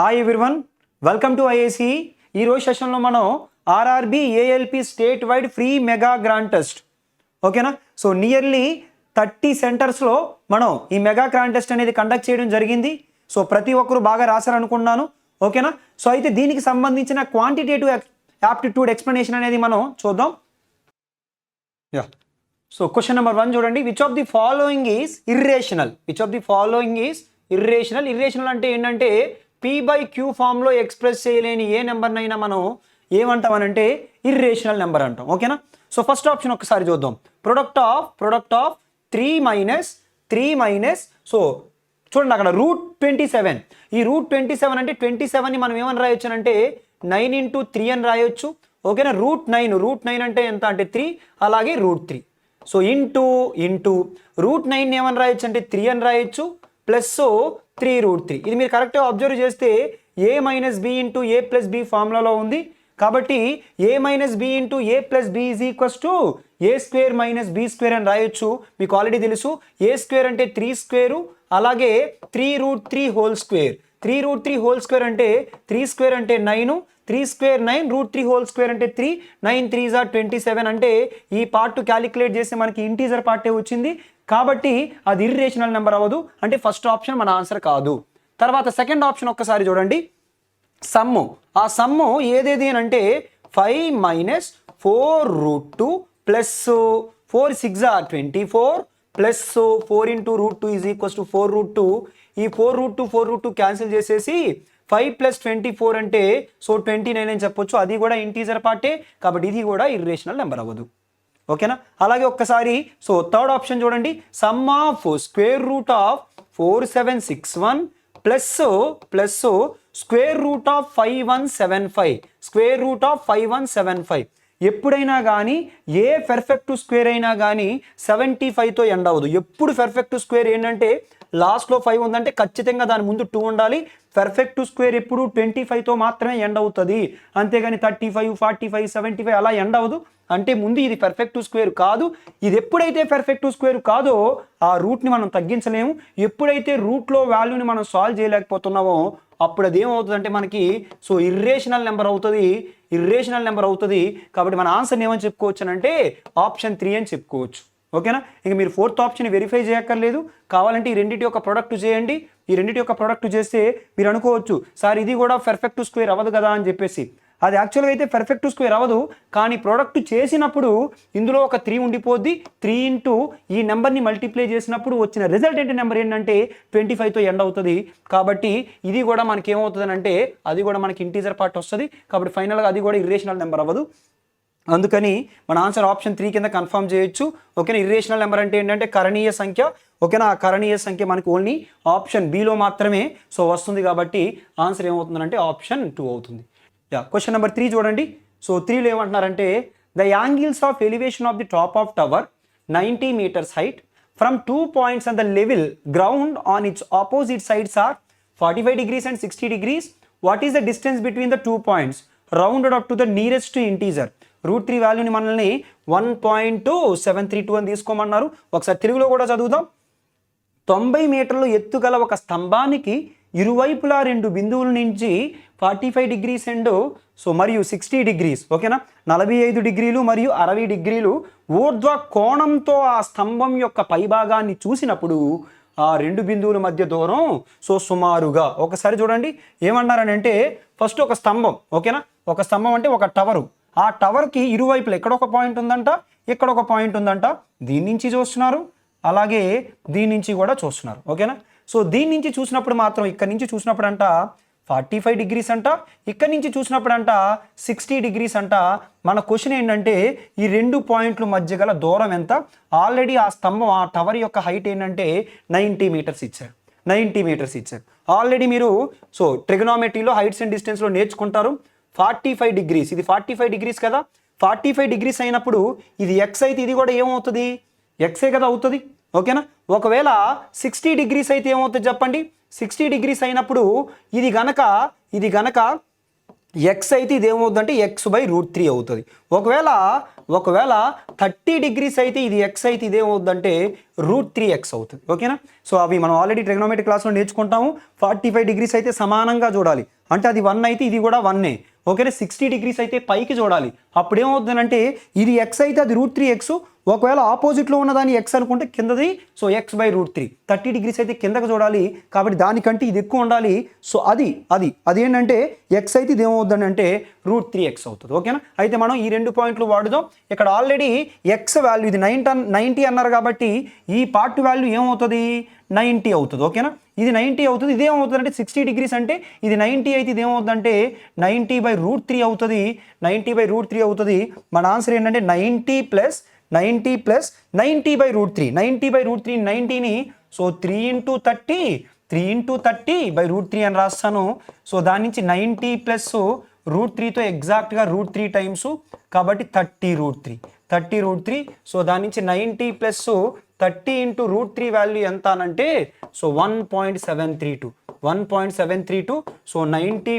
Hi everyone, welcome to IAC. ఈరోజు సెషన్లో మనం RRB ALP state wide free mega grand test, ఓకేనా. So nearly 30 సెంటర్స్లో మనం ఈ మెగా గ్రాండ్ టెస్ట్ అనేది కండక్ట్ చేయడం జరిగింది. సో ప్రతి ఒక్కరు బాగా రాశారనుకున్నాను, ఓకేనా. సో అయితే దీనికి సంబంధించిన క్వాంటిటేటివ్ యాప్టిట్యూడ్ ఎక్స్ప్లెనేషన్ అనేది మనం చూద్దాం. యా, సో క్వశ్చన్ నెంబర్ 1 చూడండి. Which of the following is irrational? Which of the following is irrational? Irrational అంటే ఏంటంటే p/q ఫామ్లో ఎక్స్ప్రెస్ చేయలేని ఏ నెంబర్నైనా మనం ఏమంటామనంటే ఇర్రేషనల్ నెంబర్ అంటాం, ఓకేనా. సో ఫస్ట్ ఆప్షన్ ఒకసారి చూద్దాం. ప్రొడక్ట్ ఆఫ్ 3 మైనస్ సో చూడండి అక్కడ √27. ఈ √27 అంటే 27ని మనం ఏమని రాయొచ్చు అంటే 9 × 3 అని రాయొచ్చు, ఓకేనా. √9 అంటే ఎంత అంటే 3, అలాగే √3. సో ఇంటూ √9 ఏమని రాయొచ్చు అంటే 3 అని రాయొచ్చు, ప్లస్ 3√3. ఇది మీరు కరెక్ట్గా అబ్జర్వ్ చేస్తే a - b × a + b ఫార్ములాలో ఉంది. కాబట్టి a - b × a + b = a² - b² అని రాయొచ్చు. మీకు ఆల్రెడీ తెలుసు a² అంటే 3², అలాగే 3√3 హోల్ స్క్వేర్. 3√3 హోల్ స్క్వేర్ అంటే 3² అంటే 9, 3² 9, √3 హోల్ స్క్వేర్ అంటే 3, 9 3s are 27. అంటే ఈ పార్ట్ క్యాలిక్యులేట్ చేస్తే మనకి ఇంటీజర్ పార్టే వచ్చింది, కాబట్టి అది ఇర్రేషనల్ నెంబర్ అవ్వదు. అంటే ఫస్ట్ ఆప్షన్ మన ఆన్సర్ కాదు. తర్వాత సెకండ్ ఆప్షన్ ఒక్కసారి చూడండి. సమ్ము, ఆ సమ్ము ఏదేది అని అంటే 5 - 4√2 ప్లస్ 4 6 are 24 ప్లస్ 4 × √2 = 4√2. ఈ 4√2 క్యాన్సిల్ చేసేసి 5 + 24 అంటే 29 అని చెప్పొచ్చు. అది కూడా ఇంటీజర్ పార్టే, కాబట్టి ఇది కూడా ఇర్రేషనల్ నెంబర్ అవ్వదు, ఓకేనా. అలాగే ఒక్కసారి సో థర్డ్ ఆప్షన్ చూడండి. Some of √4761 plus √5175. ఎప్పుడైనా కానీ ఏ పెర్ఫెక్ట్ స్క్వేర్ అయినా కానీ 75తో ఎండ్ అవ్వదు. ఎప్పుడు పెర్ఫెక్ట్ స్క్వేర్ ఏంటంటే లాస్ట్లో 5 ఉందంటే ఖచ్చితంగా దాని ముందు 2 ఉండాలి. పెర్ఫెక్ట్ స్క్వేర్ ఎప్పుడు 25తో మాత్రమే ఎండ్ అవుతుంది, అంతేగాని 35, 45, 75 అలా ఎండ్ అవ్వదు. అంటే ముందు ఇది పెర్ఫెక్ట్ స్క్వేర్ కాదు. ఇది ఎప్పుడైతే పెర్ఫెక్ట్ స్క్వేర్ కాదో ఆ రూట్ని మనం తగ్గించలేము. ఎప్పుడైతే రూట్లో వాల్యూని మనం సాల్వ్ చేయలేకపోతున్నామో అప్పుడు అది ఏమవుతుంది అంటే మనకి సో ఇర్రేషనల్ నెంబర్ అవుతుంది. కాబట్టి మన ఆన్సర్ని ఏమని చెప్పుకోవచ్చు అంటే ఆప్షన్ 3 అని చెప్పుకోవచ్చు, ఓకేనా. ఇక మీరు ఫోర్త్ ఆప్షన్ వెరిఫై చేయక్కర్లేదు. కావాలంటే ఈ రెండింటి యొక్క ప్రొడక్ట్ చేయండి. ఈ రెండింటి యొక్క ప్రొడక్ట్ చేస్తే మీరు అనుకోవచ్చు, సార్ ఇది కూడా పెర్ఫెక్ట్ స్క్వేర్ అవ్వదు కదా అని చెప్పేసి. అది యాక్చువల్గా అయితే పెర్ఫెక్ట్ స్క్వేర్ అవ్వదు, కానీ ప్రోడక్ట్ చేసినప్పుడు ఇందులో ఒక 3 ఉండిపోద్ది. 3 × ఈ నెంబర్ని మల్టిప్లై చేసినప్పుడు వచ్చిన రిజల్టెంట్ నెంబర్ ఏంటంటే 25తో ఎండ్ అవుతుంది. కాబట్టి ఇది కూడా మనకి ఏమవుతుంది అంటే అది కూడా మనకి ఇంటీజర్ పార్ట్ వస్తుంది. కాబట్టి ఫైనల్గా అది కూడా ఇర్రేషనల్ నెంబర్ అవ్వదు. అందుకని మన ఆన్సర్ ఆప్షన్ 3 కింద కన్ఫర్మ్ చేయొచ్చు, ఓకేనా. ఇర్రేషనల్ నెంబర్ అంటే ఏంటంటే కరణీయ సంఖ్య, ఓకేనా. ఆ కరణీయ సంఖ్య మనకి ఓన్లీ ఆప్షన్ బిలో మాత్రమే సో వస్తుంది. కాబట్టి ఆన్సర్ ఏమవుతుందంటే ఆప్షన్ 2 అవుతుంది. యా, క్వశ్చన్ నెంబర్ 3 చూడండి. సో 3లో ఏమంటున్నారంటే the angles of elevation of the top of tower 90 meters height from 2 points on the level ground on its opposite sides are 45 degrees and 60 degrees. What is the distance between the 2 points rounded up to the nearest integer? √3 వాల్యూని మనల్ని 1.732 అని తీసుకోమన్నారు. ఒకసారి తెలుగులో కూడా చదువుదాం. 90 మీటర్లు ఎత్తుగల ఒక స్తంభానికి ఇరువైపులా 2 బిందువుల నుంచి 45 degrees అండ్ సో మరియు 60 degrees, ఓకేనా. 45 డిగ్రీలు మరియు 60 డిగ్రీలు ఊర్ధ్వ కోణంతో ఆ స్తంభం యొక్క పైభాగాన్ని చూసినప్పుడు ఆ 2 బిందువుల మధ్య దూరం సో సుమారుగా ఒకసారి చూడండి. ఏమన్నారని అంటే ఫస్ట్ ఒక స్తంభం, ఓకేనా. ఒక స్తంభం అంటే ఒక టవరు. ఆ టవర్కి ఇరువైపులు ఎక్కడ ఒక పాయింట్ ఉందంట, ఇక్కడ ఒక పాయింట్ ఉందంట. దీని నుంచి చూస్తున్నారు, అలాగే దీని నుంచి కూడా చూస్తున్నారు, ఓకేనా. సో దీని నుంచి చూసినప్పుడు మాత్రం ఇక్కడ నుంచి చూసినప్పుడు అంట 45 degrees అంట, ఇక్కడ నుంచి చూసినప్పుడు అంట 60 degrees అంట. మన క్వశ్చన్ ఏంటంటే ఈ 2 పాయింట్ల మధ్య గల దూరం ఎంత? ఆల్రెడీ ఆ స్తంభం ఆ టవర్ యొక్క హైట్ ఏంటంటే 90 meters ఇచ్చారు. ఆల్రెడీ మీరు సో ట్రిగనోమెట్రీలో హైట్స్ అండ్ డిస్టెన్స్లో నేర్చుకుంటారు. 45 degrees, ఇది 45 degrees కదా. 45 degrees అయినప్పుడు ఇది ఎక్స్ అయితే ఇది కూడా ఏమవుతుంది? ఎక్సే కదా అవుతుంది, ఓకేనా. ఒకవేళ 60 degrees అయితే ఏమవుతుంది చెప్పండి. 60 degrees అయినప్పుడు ఇది గనక ఎక్స్ అయితే ఇది ఏమవుతుందంటే x/√3 అవుతుంది. ఒకవేళ 30 డిగ్రీస్ అయితే ఇది ఎక్స్ అయితే ఇది ఏమవుతుందంటే √3x అవుతుంది. ఓకేనా? సో అవి మనం ఆల్రెడీ ట్రిగ్నోమెట్రీ క్లాస్లో నేర్చుకుంటాము. 45 డిగ్రీస్ అయితే సమానంగా చూడాలి, అంటే అది 1 అయితే ఇది కూడా 1. ఓకేనా? 60 డిగ్రీస్ అయితే పైకి చూడాలి. అప్పుడు ఏమవుతుందంటే ఇది ఎక్స్ అయితే అది √3x. ఒకవేళ ఆపోజిట్లో ఉన్నదాన్ని ఎక్స్ అనుకుంటే కిందది సో x/√3. 30 డిగ్రీస్ అయితే కిందకు చూడాలి, కాబట్టి దానికంటే ఇది ఎక్కువ ఉండాలి. సో అదేంటంటే ఎక్స్ అయితే ఇది ఏమవుతుందంటే అంటే √3x అవుతుంది. ఓకేనా? అయితే మనం ఈ 2 పాయింట్లు వాడుదాం. ఇక్కడ ఆల్రెడీ ఎక్స్ వాల్యూ ఇది 90 అన్నారు కాబట్టి ఈ పార్ట్ వాల్యూ ఏమవుతుంది 90 అవుతుంది. ఓకేనా? ఇది 90 అవుతుంది. ఇది ఏమవుతుందంటే 60 డిగ్రీస్ అంటే ఇది 90 అయితే ఇది ఏమవుతుందంటే 90/√3 అవుతుంది. 90/√3 అవుతుంది. మన ఆన్సర్ ఏంటంటే 90 + 90/√3. 90/√3 90ని సో 3 × 30/√3 అని రాస్తాను. సో దాని నుంచి 90 + √3తో ఎగ్జాక్ట్గా √3 టైమ్స్ కాబట్టి 30√3. సో దాని నుంచి 90 + 30 × √3 వాల్యూ ఎంత అనంటే సో 1.732. సో 90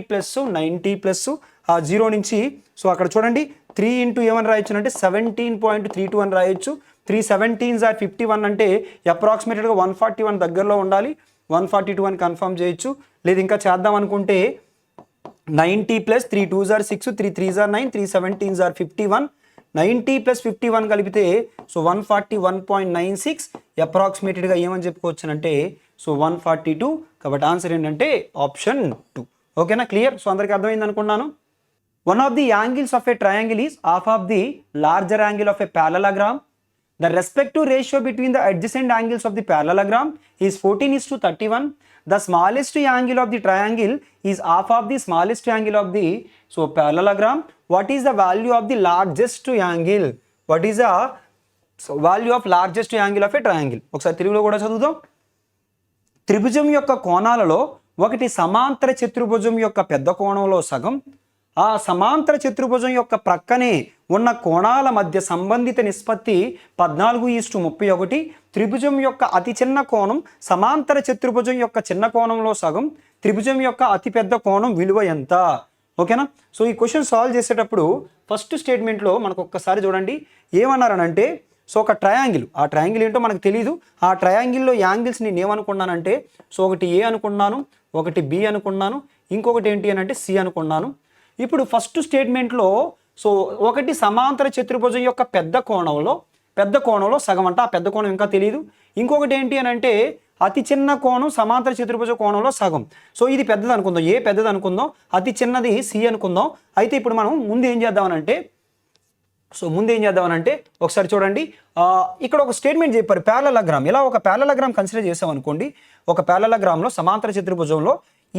+ ఆ 0 నుంచి సో అక్కడ చూడండి 3 × ఏమని రాయొచ్చు అంటే 17.32 అని రాయొచ్చు. 3 17s are 51 అంటే అప్రాక్సిమేటెడ్గా 141 దగ్గరలో ఉండాలి. 142 అని కన్ఫర్మ్ చేయొచ్చు. లేదు ఇంకా చేద్దాం అనుకుంటే 90 + 3 2s are 6, 3 3s are 9, 3 17s are 51. 90 + 51 కలిపితే సో 141.96 అప్రాక్సిమేటెడ్గా ఏమని చెప్పుకోవచ్చు అంటే సో 142. కాబట్టి ఆన్సర్ ఏంటంటే ఆప్షన్ 2. ఓకేనా? క్లియర్? సో అందరికీ అర్థమైంది అనుకున్నాను. One of the angles of a triangle is half of the larger angle of a parallelogram. The respective ratio between the adjacent angles of the parallelogram is 14:31. The smallest angle of the triangle is half of the smallest angle of the parallelogram. What is the value of the largest angle? What is the value of largest angle of a triangle? ఒకసారి తెలుగులో కూడా చదువుదాం. త్రిభుజం యొక్క కోణాలలో ఒకటి సమాంతర చతుర్భుజం యొక్క పెద్ద కోణంలో సగం, ఆ సమాంతర చతుర్భుజం యొక్క ప్రక్కనే ఉన్న కోణాల మధ్య సంబంధిత నిష్పత్తి 14:31. త్రిభుజం యొక్క అతి చిన్న కోణం సమాంతర చతుర్భుజం యొక్క చిన్న కోణంలో సగం, త్రిభుజం యొక్క అతి పెద్ద కోణం విలువ ఎంత? ఓకేనా? సో ఈ క్వశ్చన్ సాల్వ్ చేసేటప్పుడు ఫస్ట్ స్టేట్మెంట్లో మనకు ఒక్కసారి చూడండి ఏమన్నారనంటే సో ఒక ట్రయాంగిల్, ఆ ట్రయాంగిల్ ఏంటో మనకు తెలియదు. ఆ ట్రయాంగిల్లో యాంగిల్స్ నేను ఏమనుకున్నానంటే సో ఒకటి ఏ అనుకున్నాను, ఒకటి బి అనుకున్నాను, ఇంకొకటి ఏంటి అని అంటే సి అనుకున్నాను. ఇప్పుడు ఫస్ట్ స్టేట్మెంట్లో సో ఒకటి సమాంతర చతుర్భుజం యొక్క పెద్ద కోణంలో సగం అంట, ఆ పెద్ద కోణం ఇంకా తెలియదు. ఇంకొకటి ఏంటి అని అంటే అతి చిన్న కోణం సమాంతర చతుర్భుజ కోణంలో సగం. సో ఇది పెద్దది అనుకుందాం, ఏ పెద్దది అనుకుందాం, అతి చిన్నది సి అనుకుందాం. అయితే ఇప్పుడు మనం ముందు ఏం చేద్దామనంటే ఒకసారి చూడండి, ఇక్కడ ఒక స్టేట్మెంట్ చెప్పారు ప్యారలలోగ్రామ్. ఇలా ఒక ప్యారలలోగ్రామ్ కన్సిడర్ చేసాం అనుకోండి, ఒక ప్యారలలోగ్రామ్లో సమాంతర చతుర్భుజంలో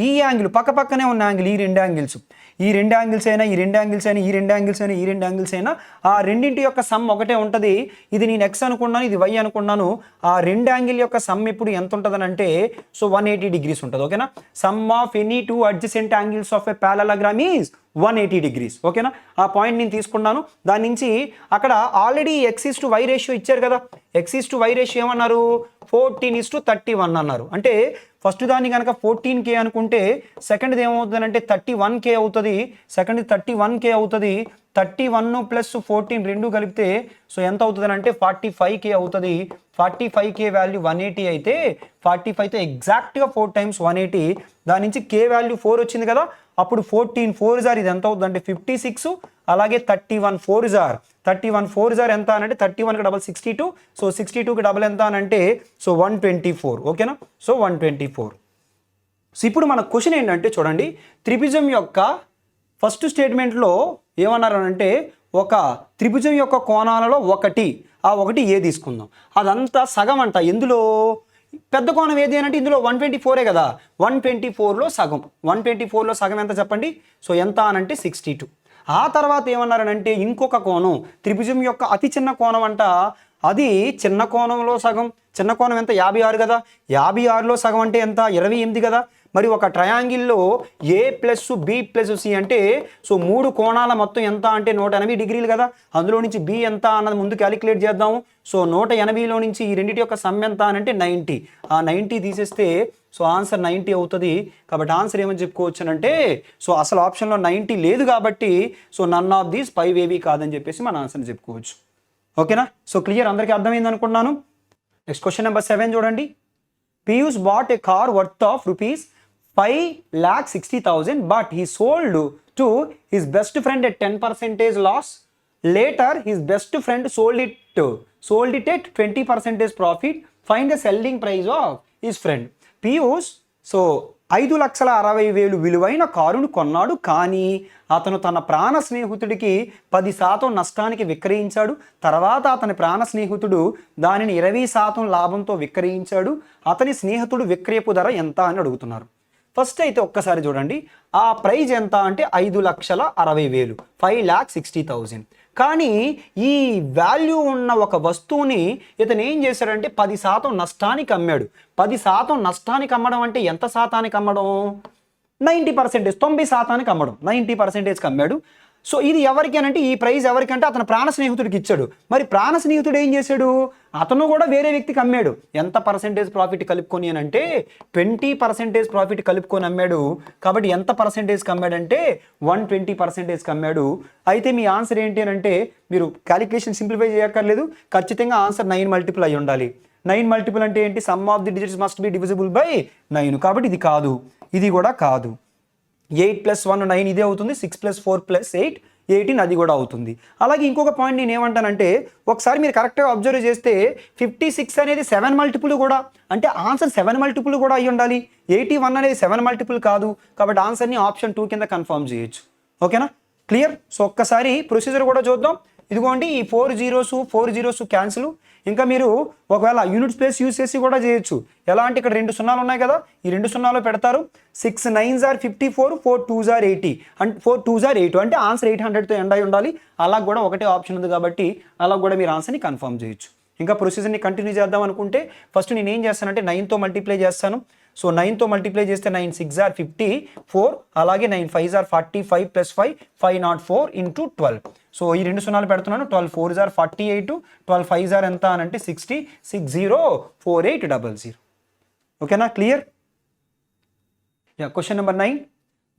ఈ యాంగిల్ పక్కనే ఉన్న యాంగిల్ ఈ రెండు యాంగిల్స్ అయినా ఆ రెండింటి యొక్క సమ్ ఒకటే ఉంటుంది. ఇది నేను ఎక్స్ అనుకున్నాను, ఇది వై అనుకున్నాను. ఆ రెండు యాంగిల్ యొక్క సమ్ ఇప్పుడు ఎంత ఉంటుందని అంటే సో 180 డిగ్రీస్ ఉంటుంది. ఓకేనా? Some of any two adjacent angles of a parallelogram is 180 degrees. ఓకేనా? ఆ పాయింట్ నేను తీసుకున్నాను. దాని నుంచి అక్కడ ఆల్రెడీ x/y రేషియో ఇచ్చారు కదా, x/y రేషియో ఏమన్నారు 14:31 అన్నారు. అంటే ఫస్ట్ దాన్ని కనుక 14K అనుకుంటే సెకండ్ది ఏమవుతుంది అంటే 31K అవుతుంది. 31K అవుతుంది. 31 + 14 రెండు కలిపితే సో ఎంత అవుతుంది అంటే 45K అవుతుంది. 45K వాల్యూ 180 అయితే 45తో ఎగ్జాక్ట్గా 4 times 180. దాని నుంచి K వాల్యూ 4 వచ్చింది కదా, అప్పుడు 14 4s ఇది ఎంత అవుతుంది అంటే 56. అలాగే 31 4s ఎంత అంటే 31కి డబల్ 62. సో 62కి డబల్ ఎంత అని అంటే సో 124. ఓకేనా? సో 124. సో ఇప్పుడు మన క్వశ్చన్ ఏంటంటే చూడండి, త్రిభుజం యొక్క ఫస్ట్ స్టేట్మెంట్లో ఏమన్నారు అంటే ఒక త్రిభుజం యొక్క కోణాలలో ఆ ఒకటి ఏ తీసుకుందాం, అదంతా సగం అంట. ఎందులో పెద్ద కోణం ఏది అని అంటే ఇందులో 124 కదా, 124లో సగం. 124లో సగం ఎంత చెప్పండి? సో ఎంత అనంటే 62. ఆ తర్వాత ఏమన్నారనంటే ఇంకొక కోణం త్రిభుజం యొక్క అతి చిన్న కోణం అంట, అది చిన్న కోణంలో సగం. చిన్న కోణం ఎంత 56 కదా, 56లో సగం అంటే ఎంత 28 కదా. మరి ఒక ట్రయాంగిల్లో ఏ ప్లస్ బి ప్లస్ సి అంటే సో 3 కోణాల మొత్తం ఎంత అంటే 180 డిగ్రీలు కదా. అందులో నుంచి బి ఎంత అన్నది ముందు క్యాలిక్యులేట్ చేద్దాము. సో 180లో నుంచి ఈ రెండింటి యొక్క సమ్ ఎంత అని అంటే 90. ఆ 90 తీసేస్తే సో ఆన్సర్ 90 అవుతుంది. కాబట్టి ఆన్సర్ ఏమని చెప్పుకోవచ్చు అంటే సో అసలు ఆప్షన్లో 90 లేదు కాబట్టి సో నన్ ఆఫ్ దీస్ 5 ఏవి కాదని చెప్పేసి మన ఆన్సర్ని చెప్పుకోవచ్చు. ఓకేనా? సో క్లియర్, అందరికీ అర్థమైంది అనుకున్నాను. నెక్స్ట్ క్వశ్చన్ నెంబర్ 7 చూడండి. Piyush bought a car worth of rupees 5,60,000 but he sold to his best friend at 10% loss. Later his best friend sold it at 20% profit. Find the selling price of his friend. Piyush so 5,60,000 విలువైన కారును కొన్నాడు, కానీ అతను తన ప్రాణ స్నేహితుడికి 10% నష్టానికి విక్రయించాడు. తర్వాత అతని ప్రాణ స్నేహితుడు దానిని 20% లాభంతో విక్రయించాడు. అతని స్నేహితుడు విక్రయపు ధర ఎంత అని అడుగుతున్నారు. ఫస్ట్ అయితే ఒక్కసారి చూడండి, ఆ ప్రైజ్ ఎంత అంటే 5,60,000, 5,60,000. కానీ ఈ వాల్యూ ఉన్న ఒక వస్తువుని ఇతను ఏం చేశాడంటే 10% నష్టానికి అమ్మాడు. 10% నష్టానికి అమ్మడం అంటే ఎంత శాతానికి అమ్మడం? 90%, 90% అమ్మడం, 90% అమ్మాడు. సో ఇది ఎవరికి అంటే ఈ ప్రైజ్ ఎవరికంటే అతను ప్రాణ స్నేహితుడికి ఇచ్చాడు. మరి ప్రాణ స్నేహితుడు ఏం చేశాడు? అతను కూడా వేరే వ్యక్తికి అమ్మాడు. ఎంత పర్సెంటేజ్ ప్రాఫిట్ కలుపుకొని అని అంటే 20% ప్రాఫిట్ కలుపుకొని అమ్మాడు. కాబట్టి ఎంత పర్సెంటేజ్కి అమ్మాడంటే 120%కి అమ్మాడు. అయితే మీ ఆన్సర్ ఏంటి అని అంటే మీరు క్యాలిక్యులేషన్ సింప్లిఫై చేయక్కర్లేదు, ఖచ్చితంగా ఆన్సర్ 9 మల్టిపుల్ అయి ఉండాలి. 9 మల్టిపుల్ అంటే ఏంటి? Some of the digits must be divisible by 9. కాబట్టి ఇది కాదు, ఇది కూడా కాదు. 8 + 1 9 ఇదే అవుతుంది. 6 + 4 + 8 18 అది కూడా అవుతుంది. అలాగే ఇంకొక పాయింట్ నేను ఏమంటానంటే ఒకసారి మీరు కరెక్ట్గా అబ్జర్వ్ చేస్తే 56 అనేది 7 మల్టిపుల్ కూడా, అంటే ఆన్సర్ 7 మల్టిపుల్ కూడా అయ్యి ఉండాలి. 81 అనేది 7 మల్టిపుల్ కాదు. కాబట్టి ఆన్సర్ని ఆప్షన్ 2 కింద కన్ఫర్మ్ చేయొచ్చు. ఓకేనా? క్లియర్? సో ఒక్కసారి ప్రొసీజర్ కూడా చూద్దాం. ఇదిగోండి ఈ 4 zeros క్యాన్సిల్. ఇంకా మీరు ఒకవేళ యూనిట్స్ ప్లేస్ యూజ్ చేసి కూడా చేయొచ్చు. ఎలా అంటే ఇక్కడ 2 సున్నాలు ఉన్నాయి కదా, ఈ 2 సున్నాలు పెడతారు. 6 9s are 54, 4 2s are 80 and 4 2s are 8 అంటే ఆన్సర్ 800తో ఎండ్ అయి ఉండాలి. అలా కూడా ఒకటే ఆప్షన్ ఉంది కాబట్టి అలా కూడా మీరు ఆన్సర్ని కన్ఫర్మ్ చేయొచ్చు. ఇంకా ప్రొసీజర్ని కంటిన్యూ చేద్దాం అనుకుంటే ఫస్ట్ నేను ఏం చేస్తానంటే 9తో మల్టిప్లై చేస్తాను. సో 9తో మల్టిప్లై చేస్తే 9 6s are 54, అలాగే 9 5s are 45 + 5 504 × 12. సో ఈ 2 సున్నాలు పెడుతున్నాను. 12 4s are 48, 12 5s are ఎంత అని అంటే 60 604800. ఓకేనా? Clear? Yeah. Question number 9.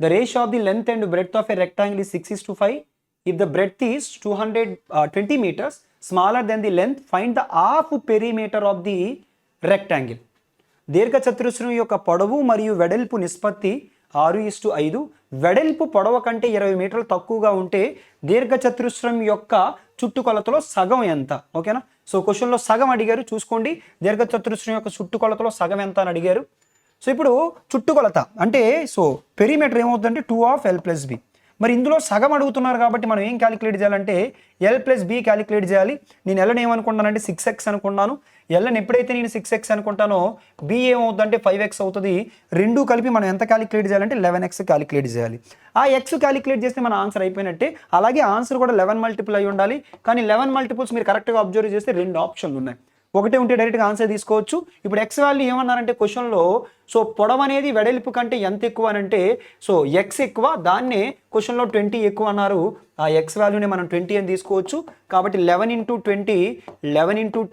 The ratio of the length and breadth of a rectangle is 6:5. If the breadth is 220 meters smaller than the length, find the half perimeter of the rectangle. దీర్ఘ చతురస్రం యొక్క పొడవు మరియు వెడల్పు నిష్పత్తి 6:5. వెడల్పు పొడవు కంటే 20 మీటర్లు తక్కువగా ఉంటే దీర్ఘ చతురస్రం యొక్క చుట్టుకొలతలో సగం ఎంత? ఓకేనా? సో క్వశ్చన్లో సగం అడిగారు. చూసుకోండి, దీర్ఘ చతురస్రం యొక్క చుట్టుకొలతలో సగం ఎంత అని అడిగారు. సో ఇప్పుడు చుట్టుకొలత అంటే సో పెరిమీటర్ ఏమవుతుందంటే 2 of L + B. మరి ఇందులో సగం అడుగుతున్నారు కాబట్టి మనం ఏం క్యాలిక్యులేట్ చేయాలంటే L + B క్యాలిక్యులేట్ చేయాలి. నేను L ఏమనుకుంటానంటే 6x అనుకున్నాను. Lని ఎప్పుడైతే నేను 6x అనుకుంటానో B ఏమవుతుందంటే 5x అవుతుంది. రెండు కలిపి మనం ఎంత క్యాలిక్యులేట్ చేయాలంటే 11x క్యాలిక్యులేట్ చేయాలి. ఆ x క్యాలిక్యులేట్ చేస్తే మన ఆన్సర్ అయిపోయినట్టే. అలాగే ఆన్సర్ కూడా 11 మల్టిపుల్ అయి ఉండాలి. కానీ 11 మల్టిపుల్స్ మీరు కరెక్ట్గా అబ్జర్వ్ చేస్తే 2 ఆప్షన్లు ఉన్నాయి. ఒకటే ఉంటే డైరెక్ట్గా ఆన్సర్ తీసుకోవచ్చు. ఇప్పుడు ఎక్స్ వాల్యూ ఏమన్నారంటే క్వశ్చన్లో సో పొడవు అనేది వెడల్పు కంటే ఎంత ఎక్కువ అని అంటే సో ఎక్స్ ఎక్కువ, దాన్నే క్వశ్చన్లో 20 ఎక్కువ అన్నారు. ఆ ఎక్స్ వాల్యూని మనం 20 అని తీసుకోవచ్చు. కాబట్టి 11 ×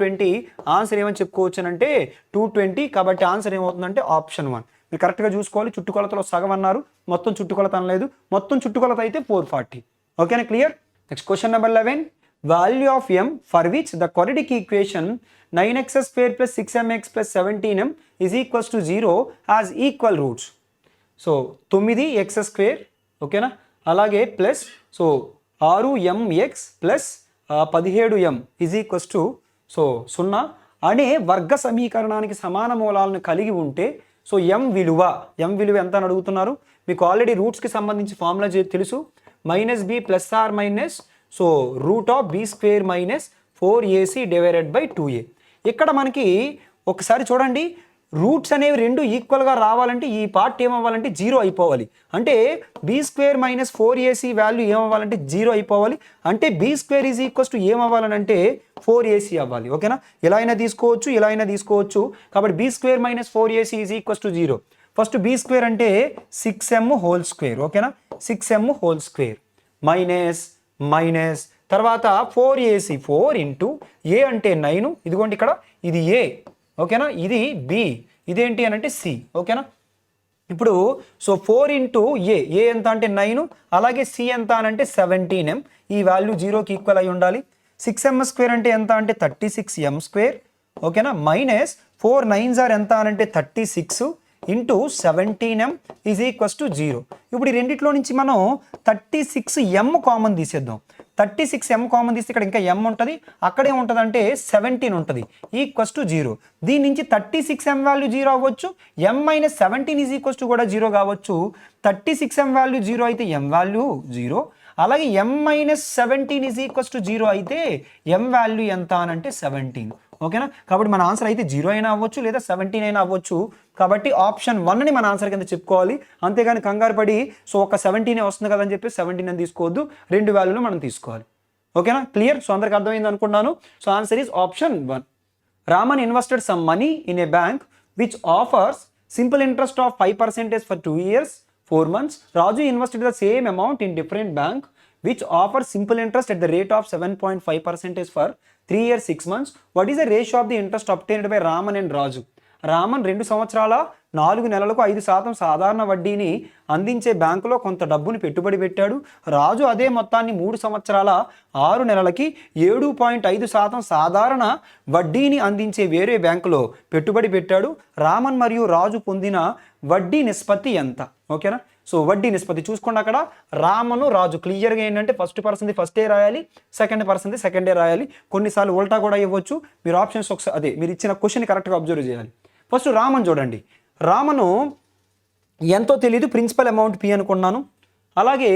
20 ఆన్సర్ ఏమని చెప్పుకోవచ్చు అంటే 220. కాబట్టి ఆన్సర్ ఏమవుతుందంటే ఆప్షన్ 1. మీరు కరెక్ట్గా చూసుకోవాలి. చుట్టుకొలతలో సగం అన్నారు, మొత్తం చుట్టుకొలత అనలేదు. మొత్తం చుట్టుకొలత అయితే 440. ఓకేనా? Clear? Next question number 11. Value of m for which the quadratic equation 9x² + 6mx + 17m is equals to 0 has equal roots. So 9x², ఓకేనా, అలాగే plus so 6mx + 17m is equals to so 0 అనే వర్గ సమీకరణానికి సమాన మూలాలను కలిగి ఉంటే so m విలువ ఎంత అని అడుగుతున్నారు. మీకు ఆల్రెడీ రూట్స్కి సంబంధించి ఫార్ములా తెలుసు. -b ± so √b² - 4ac / 2a. ఇక్కడ మనకి ఒకసారి చూడండి, రూట్స్ అనేవి రెండు ఈక్వల్గా రావాలంటే ఈ పార్ట్ ఏమవ్వాలంటే 0 అయిపోవాలి. అంటే b² - 4ac వాల్యూ ఏమవ్వాలంటే 0 అయిపోవాలి. అంటే b² ఏమవ్వాలనంటే 4ac అవ్వాలి. ఓకేనా? ఇలా అయినా తీసుకోవచ్చు, ఇలా అయినా తీసుకోవచ్చు. కాబట్టి b² - 4ac = 0. ఫస్ట్ b² అంటే 6m² ఓకేనా, 6m² మైనస్ తర్వాత 4ac 4 × a అంటే 9. ఇదిగోండి ఇక్కడ ఇది a, ఓకేనా, ఇది b, ఇదేంటి అని అంటే సి. ఓకేనా, ఇప్పుడు సో 4 ఇంటూ ఏ ఎంత అంటే 9, అలాగే సి ఎంత అని అంటే 17m. ఈ వాల్యూ 0కి ఈక్వల్ అయి ఉండాలి. 6m² అంటే ఎంత అంటే 36m². ఓకేనా, మైనస్ 4 9s ఎంత అని అంటే 36 into 17m is equals to 0. ఇప్పుడు ఈ రెండిట్లో నుంచి మనం 36m కామన్ తీసేద్దాం. 36m కామన్ తీస్తే ఇక్కడ ఇంకా m ఉంటుంది, అక్కడే ఉంటుంది అంటే 17 ఉంటుంది, ఈక్వల్స్ టు 0. దీని నుంచి 36m వాల్యూ 0 అవ్వచ్చు, m minus 17 is equals to కూడా 0 కావచ్చు. 36m వాల్యూ 0 అయితే m వాల్యూ 0, అలాగే m minus 17 is equals to 0 అయితే m వాల్యూ ఎంత అని అంటే 17. ఓకేనా, కాబట్టి మన ఆన్సర్ అయితే 0 అయినా అవ్వచ్చు లేదా 17 అయినా అవ్వచ్చు. కాబట్టి ఆప్షన్ 1ని మన ఆన్సర్ కింద చెప్పుకోవాలి, అంతేగాని కంగారు పడి సో ఒక 17 వస్తుంది కదా అని చెప్పి 17 అని తీసుకోవద్దు, రెండు వాల్యూలు మనం తీసుకోవాలి. ఓకేనా, క్లియర్? సో అందరికి అర్థమైంది అనుకున్నాను. So answer is option 1. Raman invested some money in a bank which offers simple interest of 5% for 2 years, 4 months. Raju invested the same amount in different bank which offers simple interest at the rate of 7.5% for 3 years, 6 months. What is the ratio of the interest obtained by Raman and Raju? Raman 2 సంవత్సరాల 4 నెలలకు 5% సాధారణ వడ్డీని అందించే బ్యాంకులో కొంత డబ్బుని పెట్టుబడి పెట్టాడు. రాజు అదే మొత్తాన్ని 3 సంవత్సరాల 6 నెలలకి 7.5% సాధారణ వడ్డీని అందించే వేరే బ్యాంకులో పెట్టుబడి పెట్టాడు. రామన్ మరియు రాజు పొందిన వడ్డీ నిష్పత్తి ఎంత? ఓకేనా, సో వడ్డీ నిష్పత్తి చూసుకోండి. అక్కడ రామను రాజు క్లియర్గా ఏంటంటే ఫస్ట్ పర్సన్ది ఫస్టే రాయాలి, సెకండ్ పర్సన్ది సెకండే రాయాలి. కొన్నిసార్లు ఉల్టా కూడా ఇవ్వచ్చు. మీరు ఆప్షన్స్ ఒకసారి అదే మీరు ఇచ్చిన క్వశ్చన్ కరెక్ట్గా అబ్జర్వ్ చేయాలి. ఫస్ట్ రామన్ చూడండి, రామను ఎంతో తెలియదు, ప్రిన్సిపల్ అమౌంట్ పి అనుకున్నాను. అలాగే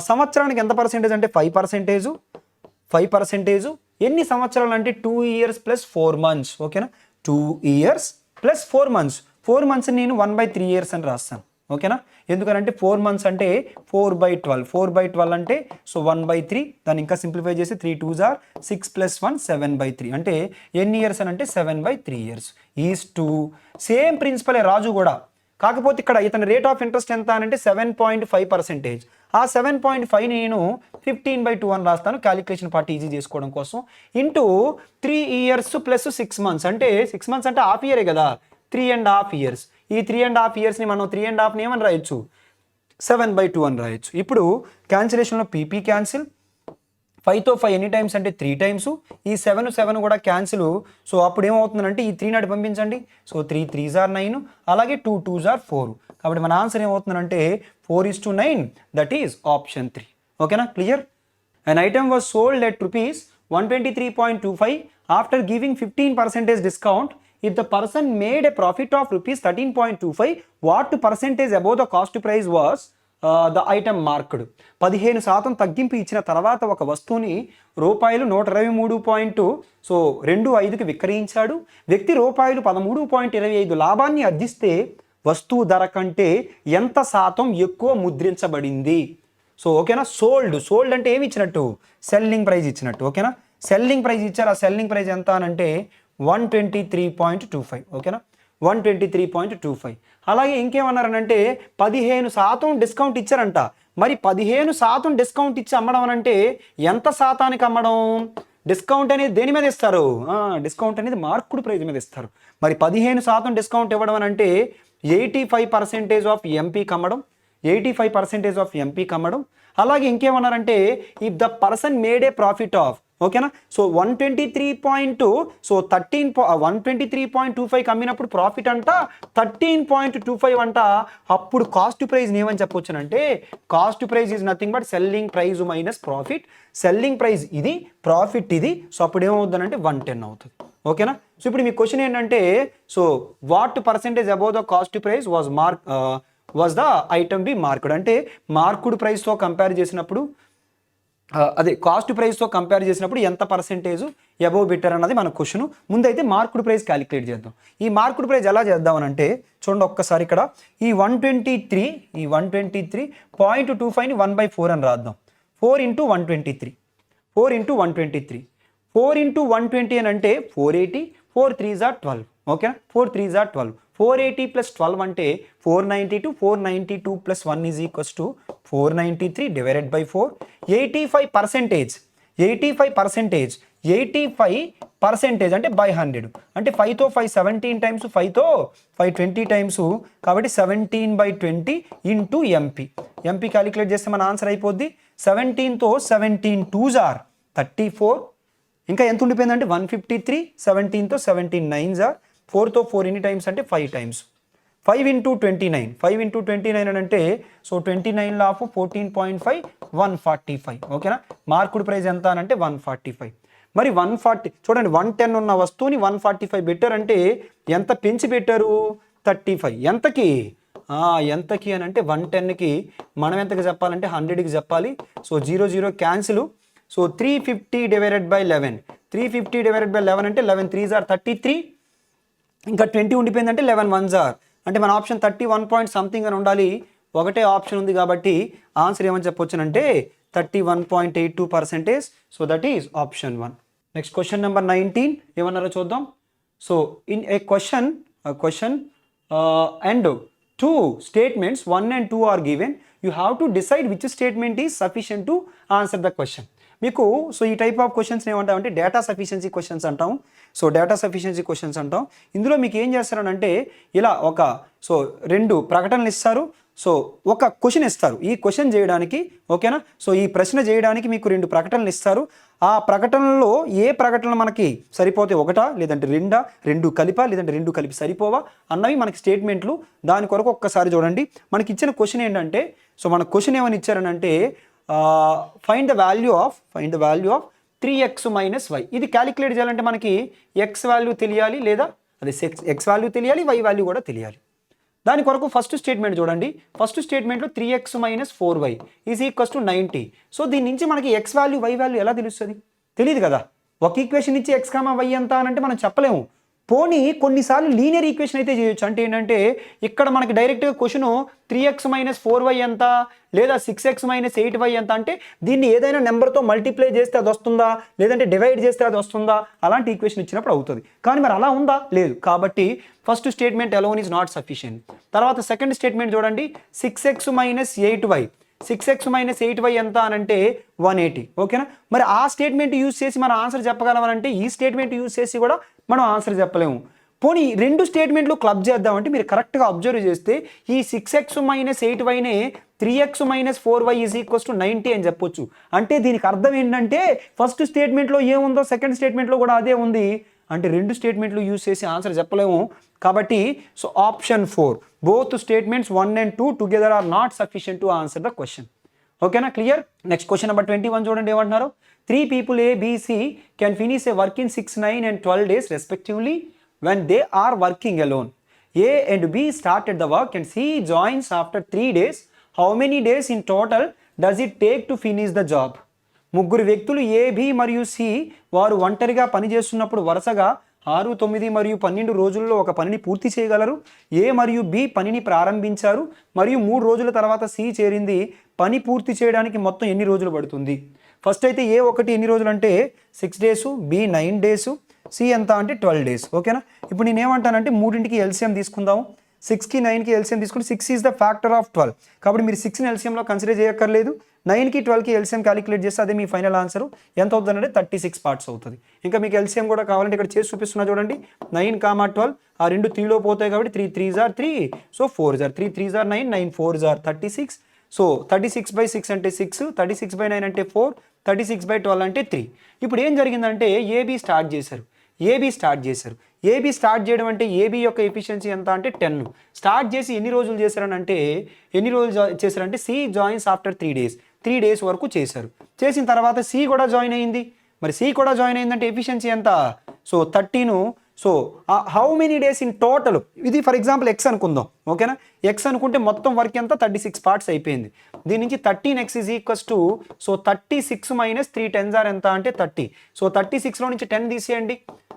సంవత్సరానికి ఎంత పర్సెంటేజ్ అంటే 5%. ఎన్ని సంవత్సరాలు అంటే 2 years plus 4 months. ఓకేనా, 2 years plus 4 months. 4 months నేను 1/3 years అని రాస్తాను. ఓకేనా, ఎందుకనంటే 4 months అంటే 4/12. 4/12 అంటే సో 1/3. దాన్ని ఇంకా సింప్లిఫై చేసి 3 2s are 6 + 1 7/3. అంటే ఎన్ని ఇయర్స్ అని అంటే 7/3 years. ఈజ్ టు సేమ్ ప్రిన్సిపలే రాజు కూడా, కాకపోతే ఇక్కడ ఇతని రేట్ ఆఫ్ ఇంట్రెస్ట్ ఎంత అని అంటే 7.5%. ఆ 7.5 నేను 15/2 అని రాస్తాను క్యాలిక్యులేషన్ పార్ట్ ఈజీ చేసుకోవడం కోసం. ఇంటూ 3 years plus 6 months అంటే 6 months అంటే హాఫ్ ఇయరే కదా, 3.5 years. ఈ 3.5 yearsని మనం 3.5ని ఏమని రాయొచ్చు, 7/2 అని రాయొచ్చు. ఇప్పుడు క్యాన్సిలేషన్లో పీపీ క్యాన్సిల్, 5తో 5 ఎన్ని టైమ్స్ అంటే 3 times. ఈ 7 కూడా క్యాన్సిల్. సో అప్పుడు ఏమవుతుందంటే ఈ 3 నాటి పంపించండి. సో 3 3s are 9, అలాగే 2 2s are 4. కాబట్టి మన ఆన్సర్ ఏమవుతుందంటే 4:9, దట్ ఈస్ ఆప్షన్ 3. ఓకేనా, clear? An item was sold at rupees 123.25 after giving 15% discount. If the person made a profit of rupees 13.25, what percentage above the cost price was the item marked? 15% తగ్గింపు ఇచ్చిన తర్వాత ఒక వస్తువుని రూపాయలు 123.25కి విక్రయించాడు. వ్యక్తి రూపాయలు 13.25 లాభాన్ని అర్జిస్తే వస్తువు ధర కంటే ఎంత శాతం ఎక్కువ ముద్రించబడింది? సో ఓకేనా, సోల్డ్ అంటే ఏమి ఇచ్చినట్టు, సెల్లింగ్ ప్రైస్ ఇచ్చినట్టు. ఓకేనా, సెల్లింగ్ ప్రైస్ ఇచ్చారు. ఆ సెల్లింగ్ ప్రైస్ ఎంత అని అంటే 123.25. ఓకేనా, 123.25. అలాగే ఇంకేమన్నారనంటే 15% డిస్కౌంట్ ఇచ్చారంట. మరి 15% డిస్కౌంట్ ఇచ్చి అమ్మడం అనంటే ఎంత శాతానికి అమ్మడం? డిస్కౌంట్ అనేది దేని మీద ఇస్తారు? డిస్కౌంట్ అనేది మార్కుడు ప్రైస్ మీద ఇస్తారు. మరి 15% డిస్కౌంట్ ఇవ్వడం అనంటే 85% ఆఫ్ ఎంపీకి అమ్మడం, 85% ఆఫ్ ఎంపీకి అమ్మడం. అలాగే ఇంకేమన్నారంటే if the person made a profit of, ఓకేనా, సో 123.25 అమ్మినప్పుడు ప్రాఫిట్ అంట 13.25 అంట. అప్పుడు కాస్ట్ ప్రైజ్ ఏమని చెప్పొచ్చు అంటే cost praise is nothing but selling praise minus profit. Selling praise ఇది, ప్రాఫిట్ ఇది. సో అప్పుడు ఏమవుతుంది అంటే 110 అవుతుంది. ఓకేనా, సో ఇప్పుడు మీ క్వశ్చన్ ఏంటంటే so what percentage above the cost praise was the item B marked? అంటే మార్కుడ్ ప్రైస్తో కంపేర్ చేసినప్పుడు అదే కాస్ట్ ప్రైస్తో కంపేర్ చేసినప్పుడు ఎంత పర్సెంటేజ్ అబోవ్ బెటర్ అన్నది మన క్వశ్చన్. ముందైతే మార్కుడ్ ప్రైస్ క్యాలిక్యులేట్ చేద్దాం. ఈ మార్కుడ్ ప్రైస్ ఎలా చేద్దామనంటే చూడండి ఒక్కసారి ఇక్కడ ఈ 123.25ని 1/4 అని రాద్దాం. 4 × 123, 4 × 120 అని అంటే 480, 4 3s are 12. ఓకేనా, 4 3s are 12. 480 + 12 అంటే 492. 492 + 1 is equals to 493 divided by 4. 85% 85% అంటే బై 100 అంటే 5తో 5 17 టైమ్స్ 5తో 5 20 టైమ్స్ కాబట్టి 17/20 ఇంటూ ఎంపీ క్యాలిక్యులేట్ చేస్తే మన ఆన్సర్ అయిపోద్ది 17తో 17 2s are 34 ఇంకా ఎంత ఉండిపోయిందంటే 153 17తో 17 9s are 4తో 4 ఎన్ని టైమ్స్ అంటే 5 టైమ్స్ 5 into 29 అని అంటే సో 29 లాఫ్ 14.5 145 ఓకేనా మార్కుడ్ ప్రైస్ ఎంత అని అంటే 145 మరి 140 చూడండి 110 ఉన్న వస్తువుని 145 బెటర్ అంటే ఎంత పెంచి పెట్టారు 35 ఎంతకి అని అంటే 110కి మనం ఎంతకి చెప్పాలంటే 100కి చెప్పాలి so 0 cancel so 350 divided by 11 అంటే 11 3s are 33 ఇంకా 20 ఉండిపోయిందంటే 11 1s are అంటే మన ఆప్షన్ 31 పాయింట్ సంథింగ్ అని ఉండాలి ఒకటే ఆప్షన్ ఉంది కాబట్టి ఆన్సర్ ఏమని చెప్పొచ్చునంటే 31.82% so that is option 1 next question number 19 ఏమన్నారో చూద్దాం so in a question and two statements 1 and 2 are given you have to decide which statement is sufficient to answer the question మీకు so ఈ type of questions ఏమంటామంటే data sufficiency questions అంటాం so data sufficiency questions అంటాం ఇందులో మీకు ఏం చేస్తారనంటే ఇలా ఒక సో 2 ప్రకటనలు ఇస్తారు సో ఒక క్వశ్చన్ ఇస్తారు ఈ క్వశ్చన్ చేయడానికి ఓకేనా సో ఈ ప్రశ్న చేయడానికి మీకు 2 ప్రకటనలు ఇస్తారు ఆ ప్రకటనలో ఏ ప్రకటనలు మనకి సరిపోతే ఒకటా లేదంటే రెండు కలిపా లేదంటే 2 కలిపి సరిపోవా అన్నవి మనకి స్టేట్మెంట్లు దాని కొరకు ఒక్కసారి చూడండి మనకి ఇచ్చిన క్వశ్చన్ ఏంటంటే సో మన క్వశ్చన్ ఏమని ఇచ్చారనంటే find the value of 3x minus Y ఇది క్యాలిక్యులేట్ చేయాలంటే మనకి ఎక్స్ వాల్యూ తెలియాలి లేదా అదే ఎక్స్ వాల్యూ తెలియాలి వై వాల్యూ కూడా తెలియాలి దాని కొరకు ఫస్ట్ స్టేట్మెంట్ చూడండి ఫస్ట్ స్టేట్మెంట్లో 3x minus 4y is equals to 90 so దీని నుంచి మనకి ఎక్స్ వాల్యూ వై వాల్యూ ఎలా తెలుస్తుంది తెలియదు కదా ఒక ఈక్వేషన్ ఇచ్చి ఎక్స్ కామా వై ఎంత అని అంటే మనం చెప్పలేము పోనీ కొన్నిసార్లు లీనియర్ ఈక్వేషన్ అయితే చేయొచ్చు అంటే ఏంటంటే ఇక్కడ మనకి డైరెక్ట్గా క్వశ్చన్ 3x మైనస్ 4y ఎంత లేదా 6x మైనస్ 8y ఎంత అంటే దీన్ని ఏదైనా నెంబర్తో మల్టిప్లై చేస్తే అది వస్తుందా లేదంటే డివైడ్ చేస్తే అది వస్తుందా అలాంటి ఈక్వేషన్ ఇచ్చినప్పుడు అవుతుంది కానీ మరి అలా ఉందా లేదు కాబట్టి first statement alone is not sufficient తర్వాత సెకండ్ స్టేట్మెంట్ చూడండి 6x minus 8y 6x minus 8y ఎంత అని అంటే 180 ఓకేనా మరి ఆ స్టేట్మెంట్ యూజ్ చేసి మనం ఆన్సర్ చెప్పగలమనంటే ఈ స్టేట్మెంట్ యూజ్ చేసి కూడా మనం ఆన్సర్ చెప్పలేము పోనీ 2 స్టేట్మెంట్లు క్లబ్ చేద్దామంటే మీరు కరెక్ట్గా అబ్జర్వ్ చేస్తే ఈ 6x మైనస్ 8yనే 3x minus 4y is equals to 90 అని చెప్పొచ్చు అంటే దీనికి అర్థం ఏంటంటే ఫస్ట్ స్టేట్మెంట్లో ఏముందో సెకండ్ స్టేట్మెంట్లో కూడా అదే ఉంది అంటే 2 స్టేట్మెంట్లు యూజ్ చేసి ఆన్సర్ చెప్పలేము కాబట్టి so option 4 both statements 1 and 2 together are not sufficient to answer the question ఓకేనా క్లియర్ నెక్స్ట్ క్వశ్చన్ నెంబర్ 21 చూడండి ఏమంటున్నారు 3 people A, B, C can finish a work in 6, 9 and 12 days respectively when they are working alone. A and B started the work and C joins after 3 days. How many days in total does it take to finish the job? ముగ్గురు వ్యక్తులు A B మరియు C వారు ఒంటరిగా పనిచేస్తున్నప్పుడు వరుసగా 6, 9 మరియు 12 రోజుల్లో ఒక పనిని పూర్తి చేయగలరు ఏ మరియు బి పనిని ప్రారంభించారు మరియు 3 రోజుల తర్వాత సి చేరింది పని పూర్తి చేయడానికి మొత్తం ఎన్ని రోజులు పడుతుంది ఫస్ట్ అయితే ఏ ఒకటి ఎన్ని రోజులు అంటే 6 days బి 9 days సి ఎంత అంటే 12 days ఓకేనా ఇప్పుడు నేను ఏమంటానంటే మూడింటికి ఎల్సిఎం తీసుకుందాము 6కి 9కి ఎల్సిఎం తీసుకుంటే 6 ఈజ్ ద ఫ్యాక్టర్ ఆఫ్ 12 కాబట్టి మీరు 6ని ఎల్సిఎంలో కన్సిడర్ చేయక్కర్లేదు 9కి 12కి ఎల్సిఎం క్యాలిక్యులేట్ చేస్తే అదే మీ ఫైనల్ ఆన్సర్ ఎంత అవుతుందంటే 36 పార్ట్స్ అవుతుంది ఇంకా మీకు ఎల్సిఎం కూడా కావాలంటే ఇక్కడ చేసి చూపిస్తున్నా చూడండి 9, 12 ఆ 2 3లో పోతాయి కాబట్టి 3 3s are 3 so 4s are 3 3s are 9 9 4s are 36 so 36/6 అంటే 6 36/9 అంటే 4 36/12 అంటే 3 ఇప్పుడు ఏం జరిగిందంటే ఏబి స్టార్ట్ చేశారు ఏబి స్టార్ట్ చేయడం అంటే ఏబి యొక్క ఎఫిషియన్సీ ఎంత అంటే 10 స్టార్ట్ చేసి ఎన్ని రోజులు చేశారంటే సి జాయిన్స్ ఆఫ్టర్ 3 days వరకు చేశారు చేసిన తర్వాత సి కూడా జాయిన్ అయింది మరి సి కూడా జాయిన్ అయిందంటే ఎఫిషియన్సీ ఎంత so 13 so how many days in total ఇది ఫర్ ఎగ్జాంపుల్ ఎక్స్ అనుకుందాం ఓకేనా ఎక్స్ అనుకుంటే మొత్తం వర్క్ ఎంత 36 పార్ట్స్ అయిపోయింది దీని నుంచి 13x is equals to so 36 minus 3 10s are ఎంత అంటే 30 సో 36లో నుంచి 10 తీసేయండి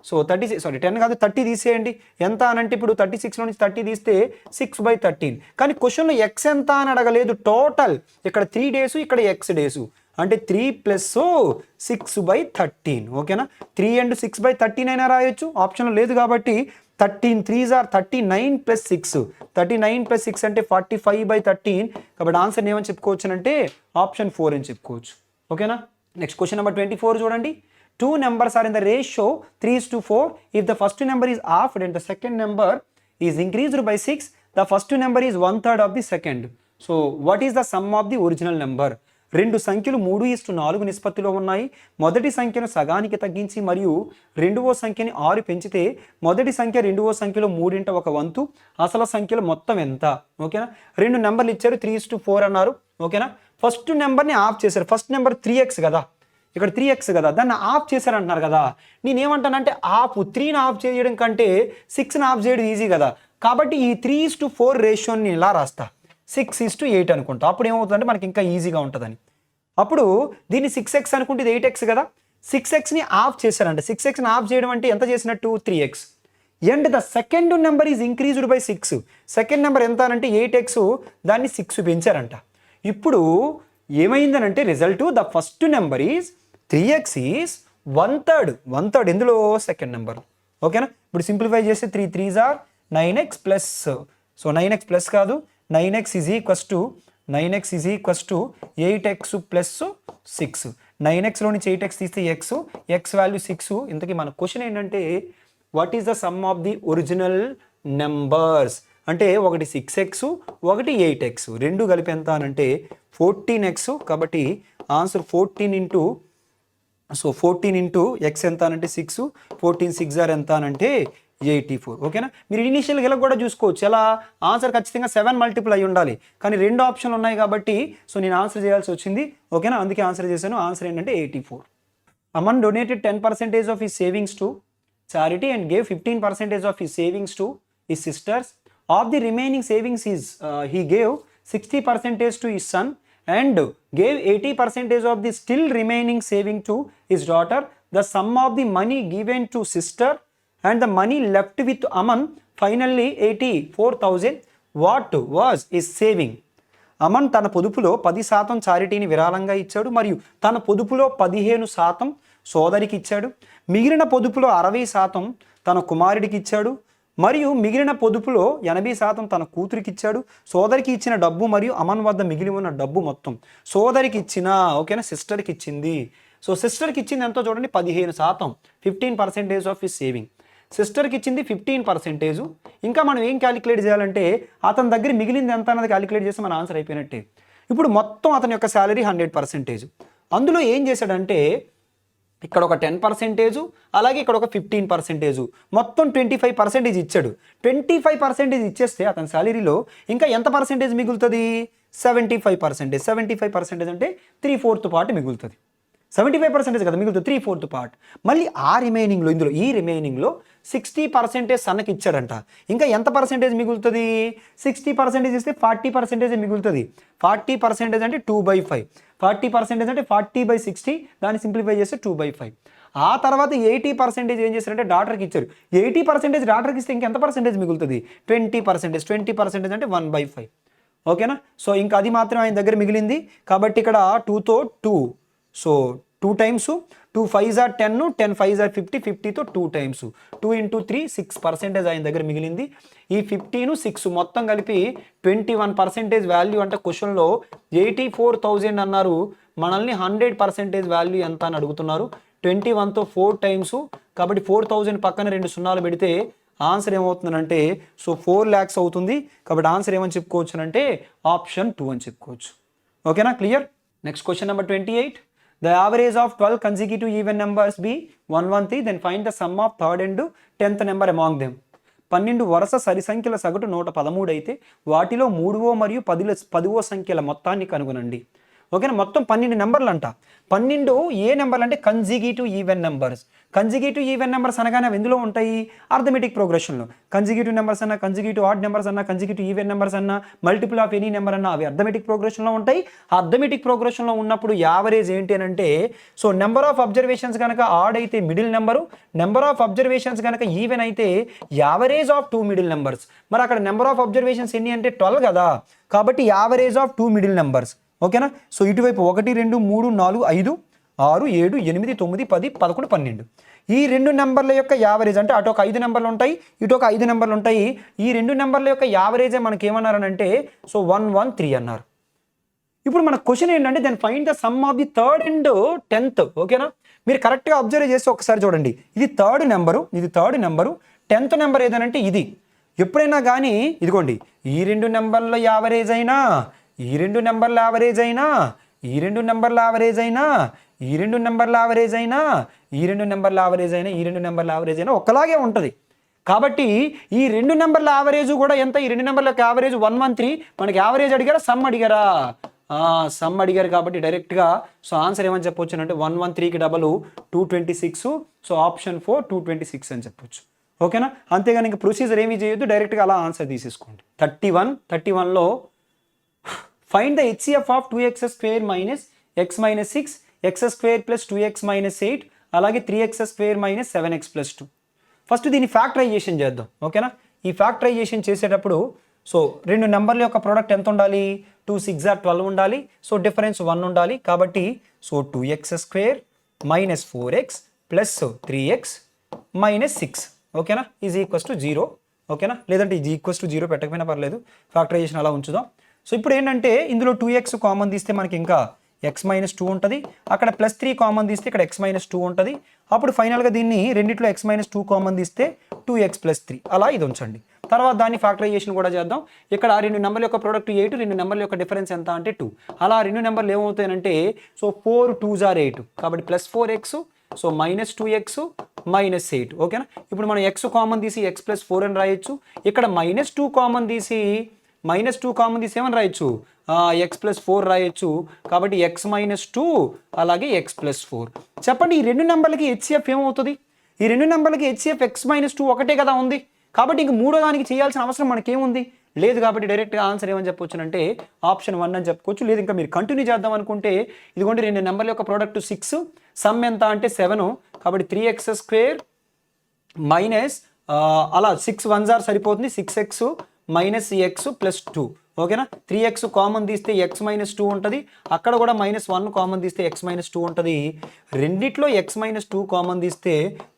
సో 10 కాదు 30 తీసేయండి ఎంత అని అంటే ఇప్పుడు 36లో నుంచి 30 తీస్తే 6/13 కానీ క్వశ్చన్లో ఎక్స్ ఎంత అని అడగలేదు టోటల్ ఇక్కడ 3 days ఇక్కడ ఎక్స్ డేస్ అంటే 3 + 6/13 ఓకేనా 3 and 6/13 అయినా రాయొచ్చు ఆప్షన్లో లేదు కాబట్టి 13 3s are 39 + 6 39 + 6 అంటే 45/13 కాబట్టి ఆన్సర్ ఏమని చెప్పుకోవచ్చు అంటే ఆప్షన్ 4 అని చెప్పుకోవచ్చు ఓకేనా నెక్స్ట్ క్వశ్చన్ నెంబర్ 24 చూడండి two numbers are in the ratio 3:4. If the first number is half and the second number is increased by 6, the first number is 1/3 of the second. So what is the sum of the original number? రెండు సంఖ్యలు 3:4 నిష్పత్తిలో ఉన్నాయి. మొదటి సంఖ్యను సగానికి తగ్గించి మరియు రెండవ సంఖ్యని 6 పెంచితే మొదటి సంఖ్య రెండవ సంఖ్యలో 3/1 అసలు సంఖ్యల మొత్తం ఎంత? ఓకేనా? రెండు నెంబర్లు ఇచ్చారు, 3:4 అన్నారు. ఓకేనా? ఫస్ట్ నెంబర్ని ఆఫ్ చేశారు. ఫస్ట్ నెంబర్ 3x కదా, ఇక్కడ 3x కదా, దాన్ని ఆఫ్ చేశారు అంటున్నారు కదా. నేనేమంటానంటే ఆఫ్ 3ని ఆఫ్ చేయడం కంటే 6ని ఆఫ్ చేయడం ఈజీ కదా. కాబట్టి ఈ 3:4 రేషియోని ఇలా రాస్తా, 6:8 అనుకుంటా. అప్పుడు ఏమవుతుందంటే మనకి ఇంకా ఈజీగా ఉంటుందని. అప్పుడు దీన్ని 6x అనుకుంటే ఇది 8x కదా. 6xని ఆఫ్ చేశారంట. 6xని ఆఫ్ చేయడం అంటే ఎంత చేసినట్టు? 3x. And the second number is increased by 6. Second number ఎంత అంటే 8x, దాన్ని 6 పెంచారంట. ఇప్పుడు ఏమైందనంటే result the first number is 3x is 1/3 ఎందులో? Second number. ఓకేనా? ఇప్పుడు సింప్లిఫై చేస్తే 3 3s are 9x plus, so 9x plus కాదు, 9x is equals to 8x plus 6. 9xలో నుంచి 8x తీస్తే x వాల్యూ 6. ఇంతకీ మన క్వశ్చన్ ఏంటంటే what is the sum of the original numbers అంటే ఒకటి 6x ఒకటి 8x, రెండు కలిపి ఎంత అనంటే 14x. కాబట్టి ఆన్సర్ 14 ఇంటూ x ఎంత అనంటే 6, 14 6 ఎంత అనంటే 84. ఓకేనా? మీరు ఇనిషియల్గా ఇలా కూడా చూసుకోవచ్చు. ఎలా ఆన్సర్ ఖచ్చితంగా 7 మల్టిపుల్ అయి ఉండాలి, కానీ రెండు ఆప్షన్లు ఉన్నాయి కాబట్టి సో నేను ఆన్సర్ చేయాల్సి వచ్చింది. ఓకేనా? అందుకే ఆన్సర్ చేశాను. ఆన్సర్ ఏంటంటే 84. Aman donated 10% of his savings to charity and gave 15% of his savings to his sisters. Of the remaining savings he gave 60% to his son and gave 80% of the still remaining saving to his daughter. The sum of the money given to sister and the money left with Aman finally 84,000. What was his saving? Aman తన పొదుపులో 10% చారిటీని విరాళంగా ఇచ్చాడు మరియు తన పొదుపులో 15% సోదరికి ఇచ్చాడు. మిగిలిన పొదుపులో 60% తన కుమారుడికి ఇచ్చాడు మరియు మిగిలిన పొదుపులో 80% తన కూతురికి ఇచ్చాడు. సోదరికి ఇచ్చిన డబ్బు మరియు అమన్ వద్ద మిగిలి ఉన్న డబ్బు మొత్తం సోదరికి ఇచ్చిన, ఓకేనా, సిస్టర్కి ఇచ్చింది. సో సిస్టర్కి ఇచ్చింది ఎంతో చూడండి, 15%, 15% ఆఫ్ హిస్ సేవింగ్. సిస్టర్కి ఇచ్చింది 15%. ఇంకా మనం ఏం క్యాలిక్యులేట్ చేయాలంటే అతని దగ్గర మిగిలింది ఎంత అన్నది క్యాలిక్యులేట్ చేస్తే మన ఆన్సర్ అయిపోయినట్టే. ఇప్పుడు మొత్తం అతని యొక్క శాలరీ 100%. అందులో ఏం చేశాడంటే ఇక్కడ ఒక 10%, అలాగే ఇక్కడ ఒక 15%, మొత్తం 25% ఇచ్చాడు. 25% ఇచ్చేస్తే అతని శాలరీలో ఇంకా ఎంత పర్సెంటేజ్ మిగులుతుంది? 75%. 75% అంటే 3/4 పార్ట్ మిగులుతుంది. 75% కదా మిగులుతుంది, 3/4 పార్ట్. మళ్ళీ ఆ రిమైనింగ్లో ఈ రిమైనింగ్లో 60% సన్నకి ఇచ్చాడంట. ఇంకా ఎంత పర్సెంటేజ్ మిగులుతుంది? 60% ఇస్తే 40% మిగులుతుంది. 40% అంటే 2/5. 40% అంటే 40/60, దాన్ని సింప్లిఫై చేస్తే 2/5. ఆ తర్వాత 80% ఏం చేశారంటే డాటర్కి ఇచ్చారు. 80% డాటర్కి ఇస్తే ఇంకెంత పర్సెంటేజ్ మిగులుతుంది? 20%. 20% అంటే 1/5. ఓకేనా? సో ఇంకా అది మాత్రం ఆయన దగ్గర మిగిలింది. కాబట్టి ఇక్కడ 2తో 2, so 2 times 2 5s are 10, 10 5s are 50, 50తో 2 times 2 into 3 6% ఆయన దగ్గర మిగిలింది. ఈ 15 6 మొత్తం కలిపి 21% వాల్యూ అంటే క్వశ్చన్లో 84,000 అన్నారు. మనల్ని 100% వాల్యూ ఎంత అని అడుగుతున్నారు. 21తో 4 times, కాబట్టి 4,000 పక్కన 2 సున్నాలు పెడితే ఆన్సర్ ఏమవుతుందంటే సో 4 lakhs అవుతుంది. కాబట్టి ఆన్సర్ ఏమని చెప్పుకోవచ్చు అంటే ఆప్షన్ 2 అని చెప్పుకోవచ్చు. ఓకేనా? Clear? Next question number 28. The average of 12 consecutive even numbers be 113, then find the sum of third and 10th number among them. 12 వరుస సరి సంఖ్యల సగటు 113 అయితే వాటిలో 3వ మరియు 10వ సంఖ్యల మొత్తాన్ని కనుగొనండి. ఓకేనా? మొత్తం 12 నెంబర్లు అంట. 12 ఏ నెంబర్లు అంటే consecutive even numbers. Consecutive even numbers అనగానే అవి ఎందులో ఉంటాయి? అర్థమెటిక్ ప్రోగ్రెషన్లో. కన్జిక్యూటివ్ నెంబర్స్ అన్న, కన్జిక్యూటివ్ ఆడ్ నెంబర్స్ అన్న, కన్జిక్యూటివ్ ఈవెన్ నెంబర్స్ అన్న, మల్టిపుల్ ఆఫ్ ఎనీ నెంబర్ అన్న, అవి అర్థమెటిక్ ప్రోగ్రెషన్లో ఉంటాయి. అర్థమెటిక్ ప్రోగ్రెషన్లో ఉన్నప్పుడు యావరేజ్ ఏంటి అని అంటే సో నెంబర్ ఆఫ్ అబ్జర్వేషన్స్ కనుక ఆడ్ అయితే middle number, number of observations కనుక ఈవెన్ అయితే యావరేజ్ ఆఫ్ 2 మిడిల్ నెంబర్స్. మరి అక్కడ నెంబర్ ఆఫ్ అబ్జర్వేషన్స్ ఎన్ని అంటే 12 కదా, కాబట్టి యావరేజ్ ఆఫ్ 2 మిడిల్ నెంబర్స్. ఓకేనా? సో ఇటువైపు 1 2 3 4 5 6 7 8 9 10 11 12 ఈ రెండు నెంబర్ల యొక్క యావరేజ్ అంటే అటు ఒక 5 నెంబర్లు ఉంటాయి, ఇటు ఒక 5 నెంబర్లు ఉంటాయి. ఈ రెండు నెంబర్ల యొక్క యావరేజే మనకి ఏమన్నారనంటే సో 113 అన్నారు. ఇప్పుడు మన క్వశ్చన్ ఏంటంటే then find the sum of the third and 10th. ఓకేనా? మీరు కరెక్ట్గా అబ్జర్వ్ చేసి ఒకసారి చూడండి, ఇది థర్డ్ నెంబరు, 10th నెంబర్ ఏదనంటే ఇది. ఎప్పుడైనా కానీ ఇదిగోండి, ఈ రెండు నెంబర్ల యావరేజ్ అయినా, ఈ రెండు నెంబర్ల యావరేజ్ అయినా, ఈ రెండు నెంబర్ల యావరేజ్ అయినా, ఈ రెండు నెంబర్ల యావరేజ్ అయినా, ఈ రెండు నెంబర్ల యావరేజ్ అయినా, ఈ రెండు నెంబర్ల యావరేజ్ అయినా ఒకలాగే ఉంటుంది. కాబట్టి ఈ రెండు నెంబర్ల యావరేజ్ కూడా ఎంత, ఈ రెండు నెంబర్ల యావరేజ్ 113. మనకి యావరేజ్ అడిగారా, సమ్ అడిగారా? సమ్ అడిగారు కాబట్టి డైరెక్ట్గా సో ఆన్సర్ ఏమని చెప్పొచ్చు అంటే 113కి డబల్ 226. సో ఆప్షన్ 4 226 అని చెప్పొచ్చు. ఓకేనా? అంతేగాని ఇంకా ప్రొసీజర్ ఏమీ చేయొద్దు, డైరెక్ట్గా అలా ఆన్సర్ తీసేసుకోండి. 31లో find the HCF of 2x² minus x minus 6, x² plus 2x minus 8, అలాగే 3x² minus 7x plus 2. First దీన్ని ఫ్యాక్టరైజేషన్ చేద్దాం. ఓకేనా? ఈ ఫ్యాక్టరైజేషన్ చేసేటప్పుడు సో రెండు నెంబర్ల యొక్క ప్రోడక్ట్ ఎంత ఉండాలి, 2 6 12 ఉండాలి. సో డిఫరెన్స్ 1 ఉండాలి. కాబట్టి so 2x² minus 4x plus 3x minus 6. ఓకేనా? Is equals to 0. ఓకేనా? లేదంటే ఈజ్ ఈక్వల్స్ టు 0 పెట్టకపోయినా పర్లేదు, ఫ్యాక్టరైజేషన్ అలా ఉంచుదాం. సో ఇప్పుడు ఏంటంటే ఇందులో 2x కామన్ తీస్తే మనకి ఇంకా x మైనస్ 2 ఉంటుంది, అక్కడ ప్లస్ 3 కామన్ తీస్తే ఇక్కడ x మైనస్ 2 ఉంటుంది. అప్పుడు ఫైనల్గా దీన్ని రెండిట్లో x మైనస్ 2 కామన్ తీస్తే 2x ప్లస్ 3 అలా ఇది ఉంచండి. తర్వాత దాన్ని ఫ్యాక్టరైజేషన్ కూడా చేద్దాం. ఇక్కడ రెండు నెంబర్ల యొక్క ప్రోడక్ట్ 8, రెండు నెంబర్ల యొక్క డిఫరెన్స్ ఎంత అంటే 2. అలా రెండు నెంబర్లు ఏమవుతాయంటే సో 4 2s are 8, కాబట్టి plus 4x so minus 2x minus 8. ఓకేనా? ఇప్పుడు మనం x కామన్ తీసి x ప్లస్ 4 అని రాయొచ్చు. ఇక్కడ మైనస్ 2 కామన్ తీసి ఏమని రాయొచ్చు, x ప్లస్ 4 రాయొచ్చు. కాబట్టి x మైనస్ 2 అలాగే x ప్లస్ 4. చెప్పండి, ఈ రెండు నెంబర్లకి హెచ్సిఎఫ్ ఏమవుతుంది? ఈ రెండు నెంబర్లకి హెచ్సిఎఫ్ x మైనస్ 2 ఒకటే కదా ఉంది. కాబట్టి ఇంక మూడో దానికి చేయాల్సిన అవసరం మనకేముంది లేదు. కాబట్టి డైరెక్ట్గా ఆన్సర్ ఏమని చెప్పొచ్చు అంటే ఆప్షన్ 1 అని చెప్పుకోవచ్చు. లేదు ఇంకా మీరు కంటిన్యూ చేద్దాం అనుకుంటే ఇదిగోండి రెండు నెంబర్ల యొక్క ప్రోడక్ట్ 6, సమ్ ఎంత అంటే 7. కాబట్టి 3x² మైనస్ అలా 6 1s are సరిపోతుంది, 6x మైనస్ x ప్లస్ 2. ఓకేనా? 3x కామన్ తీస్తే x మైనస్ 2 ఉంటుంది, అక్కడ కూడా మైనస్ 1 కామన్ తీస్తే x మైనస్ 2 ఉంటుంది. రెండిట్లో x మైనస్ 2 కామన్ తీస్తే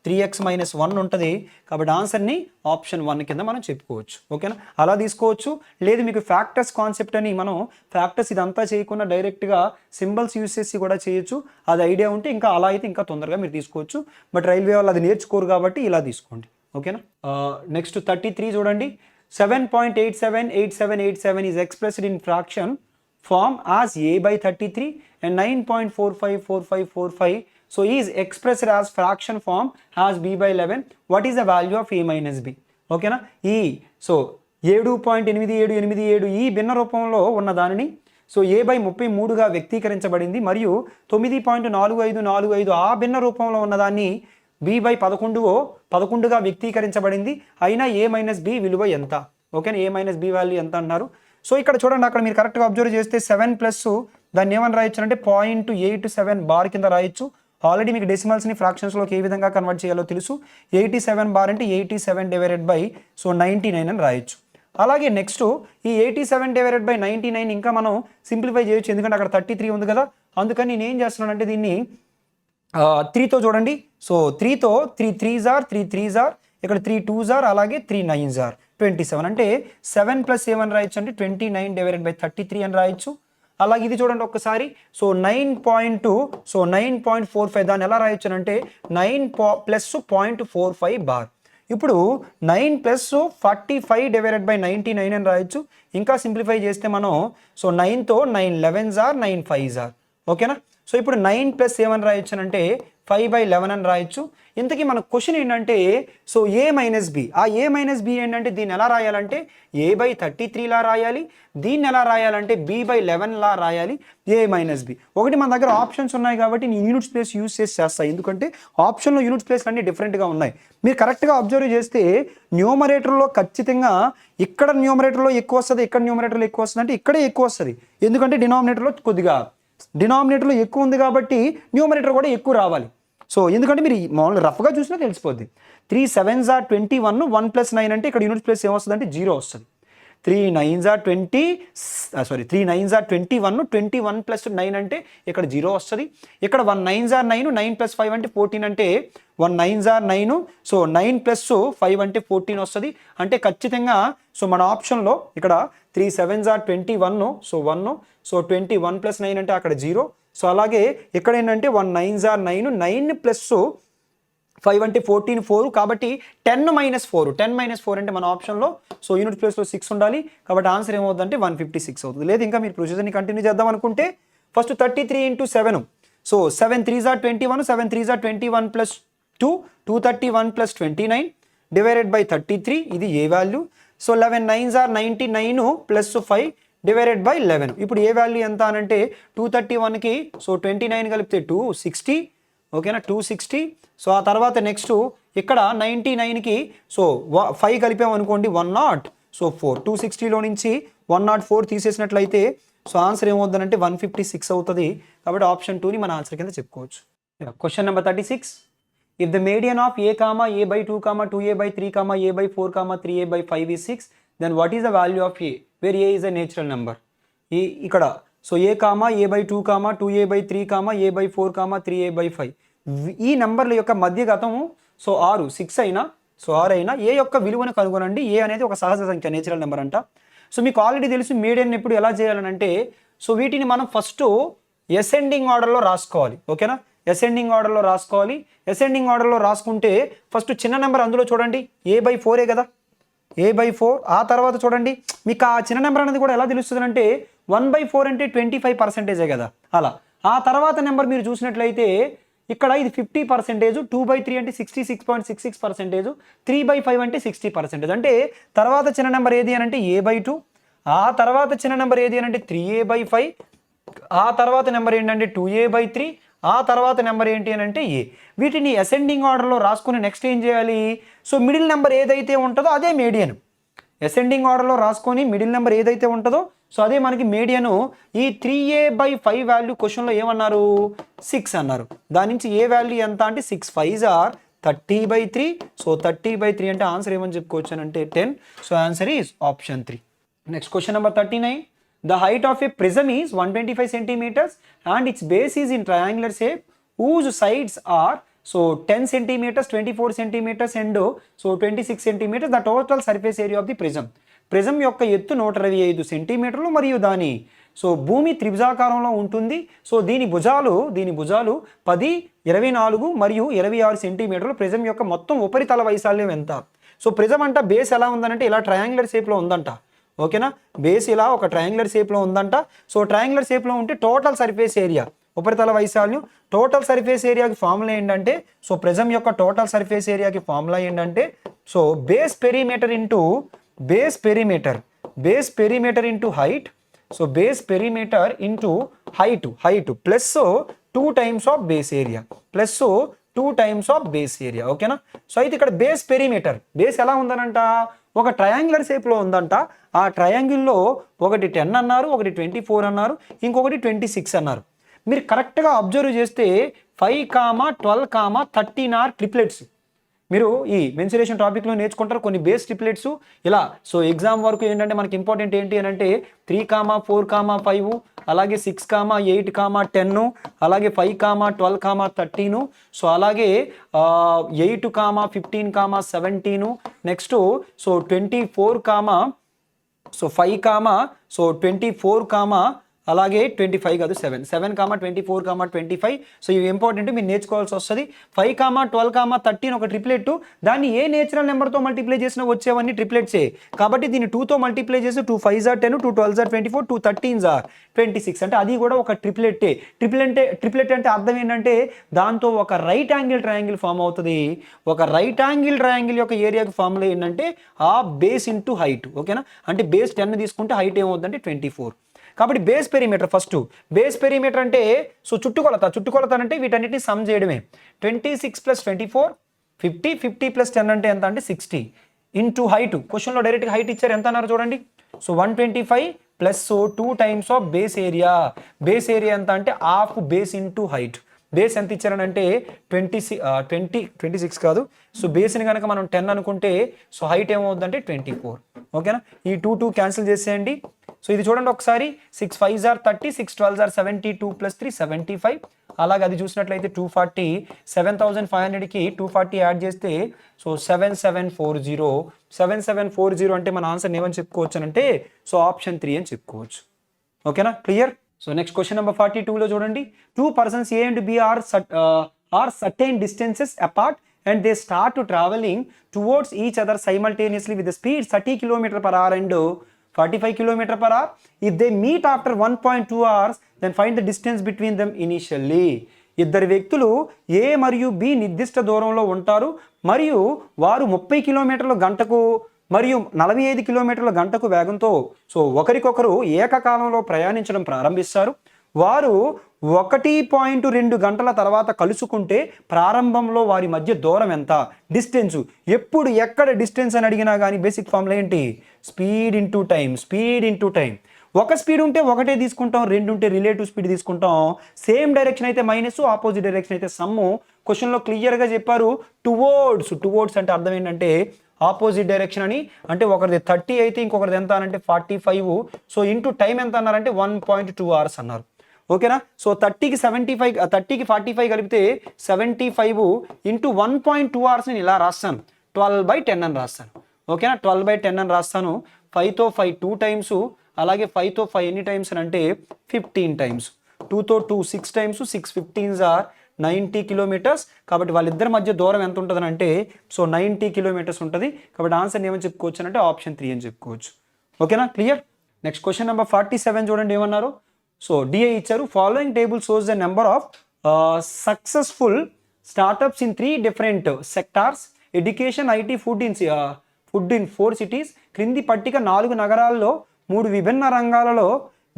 3x మైనస్ 1 ఉంటుంది. కాబట్టి ఆన్సర్ని ఆప్షన్ 1 కింద మనం చెప్పుకోవచ్చు. ఓకేనా? అలా తీసుకోవచ్చు. లేదు మీకు ఫ్యాక్టర్స్ కాన్సెప్ట్ అని మనం ఫ్యాక్టర్స్ ఇదంతా చేయకుండా డైరెక్ట్గా సింబల్స్ యూస్ చేసి కూడా చేయొచ్చు. అది ఐడియా ఉంటే ఇంకా అలా అయితే ఇంకా తొందరగా మీరు తీసుకోవచ్చు. బట్ రైల్వే వాళ్ళు అది నేర్చుకోరు కాబట్టి ఇలా తీసుకోండి. ఓకేనా? నెక్స్ట్ 33 చూడండి. 7.878787 is expressed in fraction form as a by 33 and 9.454545 so is expressed as fraction form as b by 11. What is the value of a minus b? ఓకేనా? ఈ సో 7.8787 ఈ భిన్న రూపంలో ఉన్న దానిని సో a by 33గా వ్యక్తీకరించబడింది మరియు 9.4545 ఆ భిన్న రూపంలో ఉన్నదాన్ని b by 11గా వ్యక్తీకరించబడింది. అయినా a మైనస్ b విలువ ఎంత? ఓకేనా? a మైనస్ b వాల్యూ ఎంత అన్నారు. సో ఇక్కడ చూడండి, అక్కడ మీరు కరెక్ట్గా అబ్జర్వ్ చేస్తే 7 ప్లస్ దాన్ని ఏమని రాయొచ్చు అంటే 0.87 బార్ కింద రాయొచ్చు. ఆల్రెడీ మీకు డెసిమల్స్ని ఫ్రాక్షన్స్లోకి ఏ విధంగా కన్వర్ట్ చేయాలో తెలుసు. 87 బార్ అంటే 87 డివైడెడ్ బై సో 99 అని రాయొచ్చు. అలాగే నెక్స్ట్ ఈ 87 డివైడెడ్ బై 99 ఇంకా మనం సింప్లిఫై చేయొచ్చు, ఎందుకంటే అక్కడ 33 ఉంది కదా. అందుకని నేను ఏం చేస్తున్నానంటే దీన్ని 3తో చూడండి. So 3తో 3 3s are 3 3s are, ఇక్కడ 3 2s are, అలాగే 3 9s are 27. అంటే 7 ప్లస్ ఏమని రాయొచ్చు అంటే 29 డివైడెడ్ బై 33 అని రాయొచ్చు. అలాగే ఇది చూడండి ఒక్కసారి. సో 9.2 సో 9.45 దాన్ని ఎలా రాయొచ్చు అంటే 9 ప్లస్ 0.45 బార్. ఇప్పుడు 9 ప్లస్ 45 డివైడెడ్ బై 99 అని రాయొచ్చు. ఇంకా సింప్లిఫై చేస్తే మనం సో 9తో 9 11s are 9 5s are. ఓకేనా? సో ఇప్పుడు 9 ప్లస్ ఏమని రాయొచ్చు అంటే 5/11 అని రాయొచ్చు. ఇంతకీ మన క్వశ్చన్ ఏంటంటే సో a మైనస్ బి, ఆ a మైనస్ బి ఏంటంటే దీన్ని ఎలా రాయాలంటే a by 33 లా రాయాలి, దీన్ని ఎలా రాయాలంటే b by 11 లా రాయాలి. a మైనస్ బి ఒకటి మన దగ్గర ఆప్షన్స్ ఉన్నాయి కాబట్టి నేను యూనిట్స్ ప్లేస్ యూస్ చేసి చేస్తాను, ఎందుకంటే ఆప్షన్లో యూనిట్స్ ప్లేస్ అన్నీ డిఫరెంట్గా ఉన్నాయి. మీరు కరెక్ట్గా అబ్జర్వ్ చేస్తే న్యూమరేటర్లో ఖచ్చితంగా ఇక్కడ న్యూమరేటర్లో ఎక్కువ వస్తుంది, ఇక్కడ న్యూమరేటర్లో ఎక్కువ వస్తుంది అంటే ఇక్కడే ఎక్కువ వస్తుంది, ఎందుకంటే డినామినేటర్లో కొద్దిగా డినామినేటర్లో ఎక్కువ ఉంది కాబట్టి న్యూమరేటర్ కూడా ఎక్కువ రావాలి. సో ఎందుకంటే మీరు మామూలుగా రఫ్గా చూసినా తెలిసిపోద్ది. 3 7s are 21, 1 + 9 అంటే ఇక్కడ యూనిట్ ప్లేస్ ఏమొస్తుంది అంటే 0 వస్తుంది. 3 9s are 21, 21 + 9 అంటే ఇక్కడ 0 వస్తుంది. ఇక్కడ 1 9s are 9, 9 + 5 అంటే 14 అంటే 1 9s are 9, సో 9 + 5 అంటే 14 వస్తుంది. అంటే ఖచ్చితంగా సో మన ఆప్షన్లో ఇక్కడ 3 7s are 21, సో 1, సో 21 + 9 అంటే అక్కడ 0, సో అలాగే ఇక్కడ ఏంటంటే 1 9s are 9, 9 ప్లస్ 5 అంటే 14 4 కాబట్టి 10 మైనస్ 4 అంటే మన ఆప్షన్లో సో యూనిట్ ప్లేస్లో 6 ఉండాలి కాబట్టి ఆన్సర్ ఏమవుతుందంటే 156 అవుతుంది. లేదు ఇంకా మీరు ప్రొసీజర్ని కంటిన్యూ చేద్దాం అనుకుంటే first 33 into 7 so 7 3s are 21 7 3s are 21 plus 2 231 plus 29 divided by 33 ఇది ఏ value. So 11 9s are 99 plus 5 divided by 11 ఇప్పుడు ఏ వాల్యూ ఎంత అనంటే 231కి సో 29 కలిపితే 260 ఓకేనా 260. సో ఆ తర్వాత నెక్స్ట్ ఇక్కడ 99కి సో 5 కలిపాం అనుకోండి 100 సో 4 260లో నుంచి 104 తీసేసినట్లయితే సో ఆన్సర్ ఏమవుతుందంటే 156 అవుతుంది కాబట్టి ఆప్షన్ 2ని మన ఆన్సర్ కింద చెప్పుకోవచ్చు. Question number 36. If the median of a, a/2, 2a/3, a/4, 3a/5 is 6 then what is the value of a where a is a natural number. ఇక్కడ so a, a/2, 2a/3, a/4, 3a/5 ఈ నంబర్ల యొక్క మధ్యగతము so 6 అయినా so 6 అయినా ఏ యొక్క విలువను కనుగొనండి. ఏ అనేది ఒక సహజ సంఖ్య నేచురల్ నెంబర్ అంట. సో మీకు ఆల్రెడీ తెలుసు మీడియన్ ఎప్పుడు ఎలా చేయాలనంటే సో వీటిని మనం ఫస్ట్ అసెండింగ్ ఆర్డర్లో రాసుకోవాలి ఓకేనా. అసెండింగ్ ఆర్డర్లో రాసుకోవాలి. అసెండింగ్ ఆర్డర్లో రాసుకుంటే ఫస్ట్ చిన్న నెంబర్ అందులో చూడండి a/4 కదా a/4. ఆ తర్వాత చూడండి మీకు ఆ చిన్న నెంబర్ అనేది కూడా ఎలా తెలుస్తుంది అంటే 1/4 అంటే 25% కదా అలా. ఆ తర్వాత నెంబర్ మీరు చూసినట్లయితే ఇక్కడ ఇది 50%, 2/3 అంటే 66.66%, 3/5 అంటే 60%. అంటే తర్వాత చిన్న నెంబర్ ఏది అని అంటే a/2, ఆ తర్వాత చిన్న నెంబర్ ఏది అని అంటే 3a/5, ఆ తర్వాత నెంబర్ ఏంటంటే 2a/3, ఆ తర్వాత నెంబర్ ఏంటి అని అంటే ఏ. వీటిని అసెండింగ్ ఆర్డర్లో రాసుకుని నెక్స్ట్ ఏం చేయాలి సో మిడిల్ నెంబర్ ఏదైతే ఉంటుందో అదే మీడియన్. అసెండింగ్ ఆర్డర్లో రాసుకొని మిడిల్ నెంబర్ ఏదైతే ఉంటుందో సో అదే మనకి మీడియను. ఈ 3a/5 వాల్యూ క్వశ్చన్లో ఏమన్నారు 6 అన్నారు. దాని నుంచి ఏ వాల్యూ ఎంత అంటే 6 5s are 30/3 సో 30/3 అంటే ఆన్సర్ ఏమని చెప్పుకోవచ్చు అని అంటే 10. So answer is option 3. Next question number 39. The height of a prism is 125 centimeters and its base is in triangular shape whose sides are so 10 centimeters, 24 centimeters and so 26 centimeters. The total surface area of the prism. Prism యొక్క ఎత్తు 125 సెంటీమీటర్లు మరియు దాని so భూమి త్రిభుజాకారంలో ఉంటుంది. So దీని భుజాలు 10, 24 మరియు 26 సెంటీమీటర్లు. ప్రిజం యొక్క మొత్తం ఉపరితల వైశాల్యం ఎంత. సో ప్రిజం అంట బేస్ ఎలా ఉందనంటే ఇలా ట్రయాంగులర్ షేప్లో ఉందంట ఓకేనా. బేస్ ఇలా ఒక ట్రయాంగులర్ షేప్లో ఉందంట. సో ట్రయాంగులర్ షేప్లో ఉంటే టోటల్ సర్ఫేస్ ఏరియా ఉపరితల వైశాల్యం. టోటల్ సర్ఫేస్ ఏరియాకి ఫార్ములా ఏంటంటే సో ప్రిజం యొక్క టోటల్ సర్ఫేస్ ఏరియాకి ఫార్ములా ఏంటంటే so base perimeter into height. So base perimeter into height plus 2 times of base area ఓకేనా. సో అయితే ఇక్కడ బేస్ పెరిమీటర్ బేస్ ఎలా ఉందనంట ఒక ట్రయాంగులర్ షేప్లో ఉందంట. ఆ ట్రయాంగిల్లో ఒకటి 10 అన్నారు, ఒకటి 24 అన్నారు, ఇంకొకటి 26 అన్నారు. మీరు కరెక్ట్గా అబ్జర్వ్ చేస్తే 5, 12, 13 ఆర్ ట్రిప్లెట్స్. మీరు ఈ మెన్సురేషన్ టాపిక్లో నేర్చుకుంటారు కొన్ని బేస్ ట్రిప్లెట్స్ ఇలా. సో ఎగ్జామ్ వరకు ఏంటంటే మనకి ఇంపార్టెంట్ ఏంటి అని అంటే 3, 4, 5 అలాగే 6, 8, 10 అలాగే 5, 12, 13 సో అలాగే 8, 15, 17 నెక్స్ట్ సో 24 సో 5 సో 24 అలాగే 25 కాదు 7, 24, 25. సో ఇవి ఇంపార్టెంట్ మీరు నేర్చుకోవాల్సి వస్తుంది. 5, 12, 13 ఒక ట్రిప్లెట్. దాన్ని ఏ నేచురల్ నెంబర్తో మల్టిప్లై చేసినా వచ్చేవన్నీ ట్రిప్లెట్సే కాబట్టి దీన్ని 2తో మల్టిప్లై చేసి 2 5s are 10, 2 12s are 24, 2 13s are 26 అంటే అది కూడా ఒక ట్రిప్లెట్టే. ట్రిప్లెట్ అంటే అర్థం ఏంటంటే దాంతో ఒక రైట్ యాంగిల్ ట్రయాంగిల్ ఫామ్ అవుతుంది. ఒక రైట్ యాంగిల్ ట్రయాంగిల్ యొక్క ఏరియాకి ఫార్ములా ఏంటంటే ఆ బేస్ ఇంటూ హైట్ ఓకేనా. అంటే బేస్ 10 తీసుకుంటే హైట్ ఏమవుతుందంటే 24. కాబట్టి base perimeter first base perimeter అంటే సో చుట్టుకొలత అంటే వీటన్నిటిని సమ్ చేయడమే. 26 + 24 50, 50 + 10 అంటే ఎంత అంటే 60 ఇంటూ హైట్. క్వశ్చన్లో డైరెక్ట్గా హైట్ ఇచ్చారు ఎంత అన్నారు చూడండి. So 125 plus 2 times of base area. Base area ఎంత అంటే half base into height. Base ఎంత ఇచ్చారనంటే 26 కాదు. సో బేస్ని కనుక మనం 10 అనుకుంటే సో హైట్ ఏమవుతుందంటే 24 ఓకేనా. ఈ 2 క్యాన్సిల్ చేసేయండి. సో ఇది చూడండి ఒకసారి 6 5s are 30, 6 12s are 72 + 3 75 అలాగే అది చూసినట్లయితే 240 7500కి 240 యాడ్ చేస్తే సో 7740 అంటే మన ఆన్సర్ ఏమని చెప్పుకోవచ్చు అంటే సో ఆప్షన్ 3 అని చెప్పుకోవచ్చు ఓకేనా. Clear. So next question number 42లో చూడండి, 2 persons A and B are certain distances apart and they start to traveling towards each other simultaneously with the speed 30 km per hour and 45 km per hour. If they meet after 1.2 hours, then find the distance between them initially. ఇద్దరు వ్యక్తులు ఏ మరియు B నిర్దిష్ట దూరంలో ఉంటారు మరియు వారు 30 కిలోమీటర్ల గంటకు మరియు 45 కిలోమీటర్ల గంటకు వేగంతో సో ఒకరికొకరు ఏకకాలంలో ప్రయాణించడం ప్రారంభిస్తారు. వారు 1.2 గంటల తర్వాత కలుసుకుంటే ప్రారంభంలో వారి మధ్య దూరం ఎంత, డిస్టెన్స్. ఎప్పుడు ఎక్కడ డిస్టెన్స్ అని అడిగినా కానీ బేసిక్ ఫార్ములా ఏంటి? Speed into time, speed into time. ఒక స్పీడ్ ఉంటే ఒకటే తీసుకుంటాం, రెండు ఉంటే రిలేటివ్ స్పీడ్ తీసుకుంటాం. సేమ్ డైరెక్షన్ అయితే మైనస్, ఆపోజిట్ డైరెక్షన్ అయితే సమ్ము. క్వశ్చన్లో క్లియర్గా చెప్పారు టువర్డ్స్ అంటే అర్థం ఏంటంటే ఆపోజిట్ డైరెక్షన్ అని. అంటే ఒకరిది 30 అయితే ఇంకొకరిది ఎంత అనంటే 45. సో ఇంటూ టైం ఎంత అన్నారంటే 1.2 hours అన్నారు. ఓకేనా? సో 30కి 45 కలిపితే 75 ఇంటూ 1.2 hours నేను ఇలా రాస్తాను, 12/10 అని రాస్తాను. ఓకేనా? 12/10 అని రాస్తాను. 5తో 5 2 times, అలాగే 5తో 5 ఎన్ని టైమ్స్ అని అంటే 15 times. 2తో 2 6 times, 6 15s are 90 kilometers. కాబట్టి వాళ్ళిద్దరి మధ్య దూరం ఎంత ఉంటుంది అంటే సో 90 kilometers ఉంటుంది. కాబట్టి ఆన్సర్ ఏమని చెప్పుకోవచ్చు అంటే ఆప్షన్ 3 అని చెప్పుకోవచ్చు. ఓకేనా? క్లియర్? నెక్స్ట్ క్వశ్చన్ నెంబర్ 47 చూడండి ఏమన్నారు. సో డిఐ ఇచ్చారు. Following table shows the number of successful startups in 3 different sectors, education, IT, food in 4 cities. క్రింది పట్టిక 4 నగరాల్లో 3 విభిన్న రంగాలలో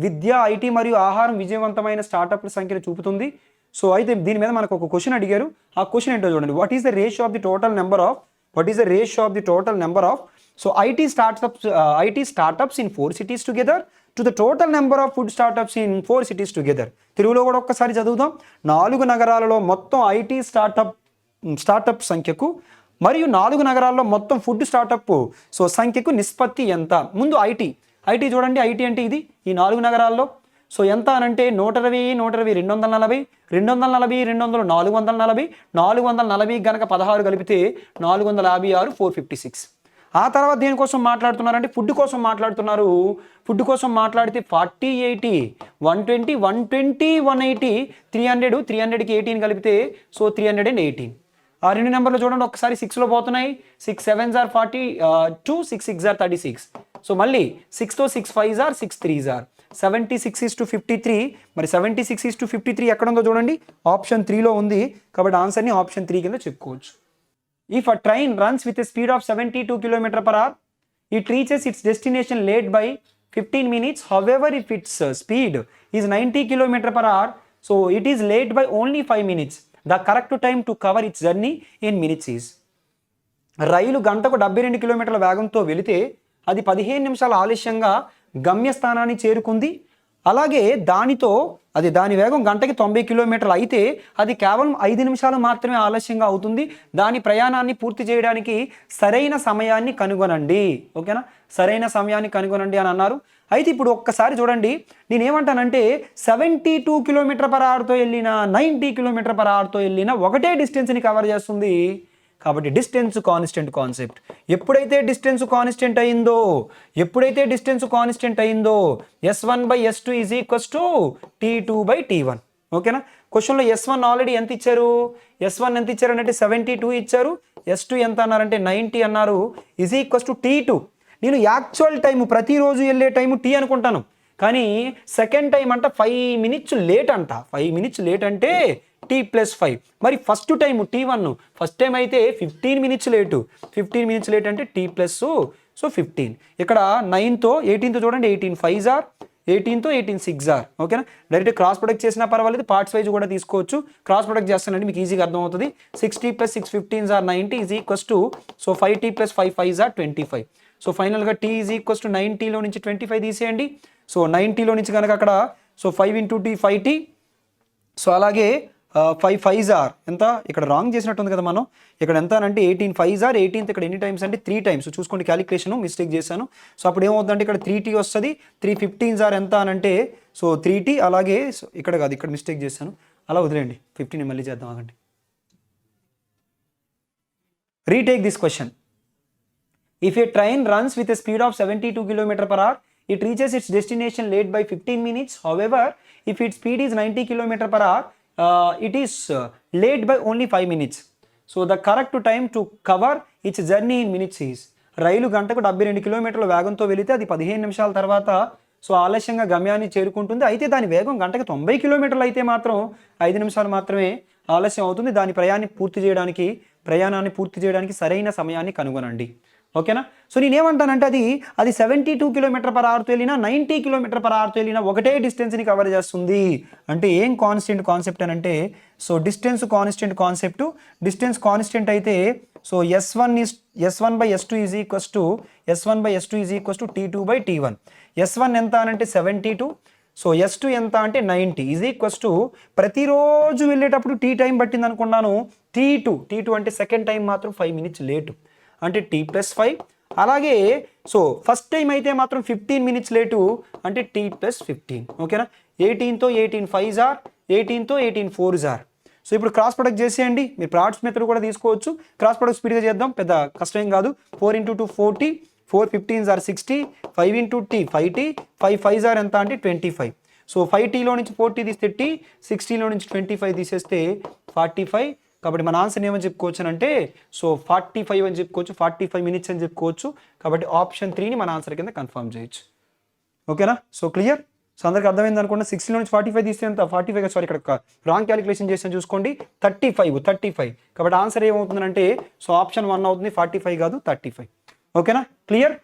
విద్య, ఐటీ మరియు ఆహారం విజయవంతమైన స్టార్టప్ల సంఖ్యను చూపుతుంది. సో అయితే దీని మీద మనకు ఒక క్వశ్చన్ అడిగారు. ఆ క్వశ్చన్ ఏంటో చూడండి. What is the ratio of the total number of so IT startups in 4 cities together to the total number of food startups in 4 cities together. తెలుగులో కూడా ఒక్కసారి చదువుదాం. 4 నగరాలలో మొత్తం ఐటీ స్టార్టప్ సంఖ్యకు మరియు 4 నగరాల్లో మొత్తం ఫుడ్ స్టార్టప్ సో సంఖ్యకు నిష్పత్తి ఎంత. ముందు ఐటీ చూడండి. ఐటీ అంటే ఇది ఈ 4 నగరాల్లో సో ఎంత అనంటే 120 240 440 గనక 16 కలిపితే 456 456. ఆ తర్వాత దేనికోసం మాట్లాడుతున్నారంటే ఫుడ్ కోసం మాట్లాడుతున్నారు. ఫుడ్ కోసం మాట్లాడితే 40 80 120 180 300 300కి 18 కలిపితే సో 318. ఆ రెండు నెంబర్లు చూడండి ఒకసారి 6లో పోతున్నాయి. 6 7s are 42, 6 6s are 36. So మళ్ళీ 6తో 6 5s are 6 3s are 76:53. మరి 76:53 ఎక్కడ ఉందో చూడండి. ఆప్షన్ 3లో ఉంది. కాబట్టి ఆన్సర్ని ఆప్షన్ 3 కింద చెప్పుకోవచ్చు. If a train runs with a speed of 72 km per hour, it reaches its destination late by 15 minutes. However, if its speed is 90 km per hour, so it is late by only 5 minutes. The correct time to cover its journey in minutes is. రైలు గంటకు 72 కిలోమీటర్ల వేగంతో వెళితే అది 15 నిమిషాల ఆలస్యంగా గమ్యస్థానాన్ని చేరుకుంది. అలాగే దాని వేగం గంటకి 90 కిలోమీటర్లు అయితే అది కేవలం 5 నిమిషాలు మాత్రమే ఆలస్యంగా అవుతుంది. దాని ప్రయాణాన్ని పూర్తి చేయడానికి సరైన సమయాన్ని కనుగొనండి. ఓకేనా? సరైన సమయాన్ని కనుగొనండి అని అన్నారు. అయితే ఇప్పుడు ఒక్కసారి చూడండి. నేనేమంటానంటే 72 km/hతో వెళ్ళిన 90 km/hతో వెళ్ళిన ఒకటే డిస్టెన్స్ని కవర్ చేస్తుంది. కాబట్టి డిస్టెన్స్ కాన్స్టెంట్ కాన్సెప్ట్. ఎప్పుడైతే డిస్టెన్స్ కాన్స్టెంట్ అయిందో S1/S2 is equals to T2/T1. ఓకేనా? క్వశ్చన్లో S1 ఆల్రెడీ ఎంత ఇచ్చారు? S1 ఎంత ఇచ్చారంటే 72 ఇచ్చారు. S2 ఎంత అన్నారంటే 90 అన్నారు. Is equals to T2. నేను యాక్చువల్ టైము ప్రతిరోజు వెళ్ళే టైము T అనుకుంటాను, కానీ సెకండ్ టైం అంట 5 minutes లేట్ అంట. 5 minutes లేట్ అంటే T+5. మరి first time T1 first time అయితే 15 minutes లేటు. 15 minutes లేట్ అంటే T+15. ఇక్కడ 9తో 18తో చూడండి. 18 5s are 18తో 18 6s are. ఓకేనా? డైరెక్ట్ క్రాస్ ప్రొడక్ట్ చేసినా పర్వాలేదు, పార్ట్స్ వైజ్ కూడా తీసుకోవచ్చు. క్రాస్ ప్రొడక్ట్ చేస్తానండి మీకు ఈజీగా అర్థమవుతుంది. 60 + 6 15s are 90 is equals to so 5T + 5 5s are 25. So ఫైనల్గా T ఈజ్ ఈక్వల్స్ టు 90లో నుంచి 25 తీసేయండి. సో 90లో నుంచి కనుక అక్కడ సో 5 × T 5T. సో అలాగే 5 5s are ఎంత ఇక్కడ రాంగ్ చేసినట్టుంది కదా మనం. ఇక్కడ ఎంత అంటే 18 5s are 18th ఇక్కడ ఎన్ని టైమ్స్ అంటే 3 times. చూసుకోండి, క్యాలిక్యులేషన్ మిస్టేక్ చేశాను. సో అప్పుడు ఏమవుతుందంటే ఇక్కడ 3T వస్తుంది. 3 15s are ఎంత అని అంటే సో 3T. అలాగే ఇక్కడ కాదు, ఇక్కడ మిస్టేక్ చేశాను, అలా వదిలేండి. 15 మళ్ళీ చేద్దాం ఆగండి. Retake this question. If a train runs with a speed of 72 km/h, it reaches its destination late by 15 minutes. However, if its speed is 90 km/h, it is late by only 5 minutes. So the correct time to cover its journey in minutes is, రైలు గంటకు 72 కిలోమీటర్ల వేగంతో వెళితే అది 15 నిమిషాల తర్వాత so ఆలస్యంగా గమ్యాన్ని చేరుకుంటుంది. అయితే దాని వేగం గంటకు 90 కిలోమీటర్లు అయితే మాత్రం 5 నిమిషాలు మాత్రమే ఆలస్యం అవుతుంది. దాని ప్రయాణాన్ని పూర్తి చేయడానికి సరైన సమయాన్ని కనుగొనండి. ఓకేనా? సో నేనేమంటానంటే అది 72 km/hతో వెళ్ళినా 90 km/hతో వెళ్ళినా ఒకటే డిస్టెన్స్ని కవర్ చేస్తుంది. అంటే ఏం కాన్సెప్ట్ అని అంటే, సో డిస్టెన్స్ కాన్స్టెంట్ అయితే so S1/S2 is equals to T2/T1. S1 ఎంత అని అంటే 72, సో S2 ఎంత అంటే 90 ఈజ్ ఈక్వల్స్ టు ప్రతిరోజు వెళ్ళేటప్పుడు T టైం పట్టింది అనుకున్నాను, T2 అంటే సెకండ్ టైం మాత్రం 5 మినిట్స్ లేటు అంటే T+5. అలాగే సో ఫస్ట్ టైం అయితే మాత్రం 15 మినిట్స్ లేటు అంటే T+15. ఓకేనా? 18తో 18 5s ఆర్ 18తో 18 4s ఆర్. సో ఇప్పుడు క్రాస్ ప్రొడక్ట్ చేసేయండి. మీరు ప్రాడక్ట్స్ మెథడ్ కూడా తీసుకోవచ్చు. క్రాస్ ప్రొడక్ట్ స్పీడ్గా చేద్దాం, పెద్ద కష్టం కాదు. 4 × 2 40, 4 15s are 60, 5 × T 5T, 5 5s are ఎంత అంటే 25. సో 5Tలో నుంచి 40 తీస్తే T, 60లో నుంచి 25 తీసేస్తే 45. కాబట్టి మన ఆన్సర్ ఏమని చెప్పుకోవచ్చు అంటే సో 45 అని చెప్పుకోవచ్చు, 45 మినిట్స్ అని చెప్పుకోవచ్చు. కాబట్టి ఆప్షన్ 3ని మన ఆన్సర్ కింద కన్ఫర్మ్ చేయొచ్చు. ఓకేనా? So clear? సో అందరికి అర్థమైంది అనుకుంటా. 60లో నుంచి 45 తీస్తే ఎంత 45, సారీ ఇక్కడ రాంగ్ క్యాలిక్యులేషన్ చేసాను చూసుకోండి, 35. కాబట్టి ఆన్సర్ ఏమవుతుందంటే సో ఆప్షన్ 1 అవుతుంది, 45 కాదు 35. ఓకేనా? క్లియర్?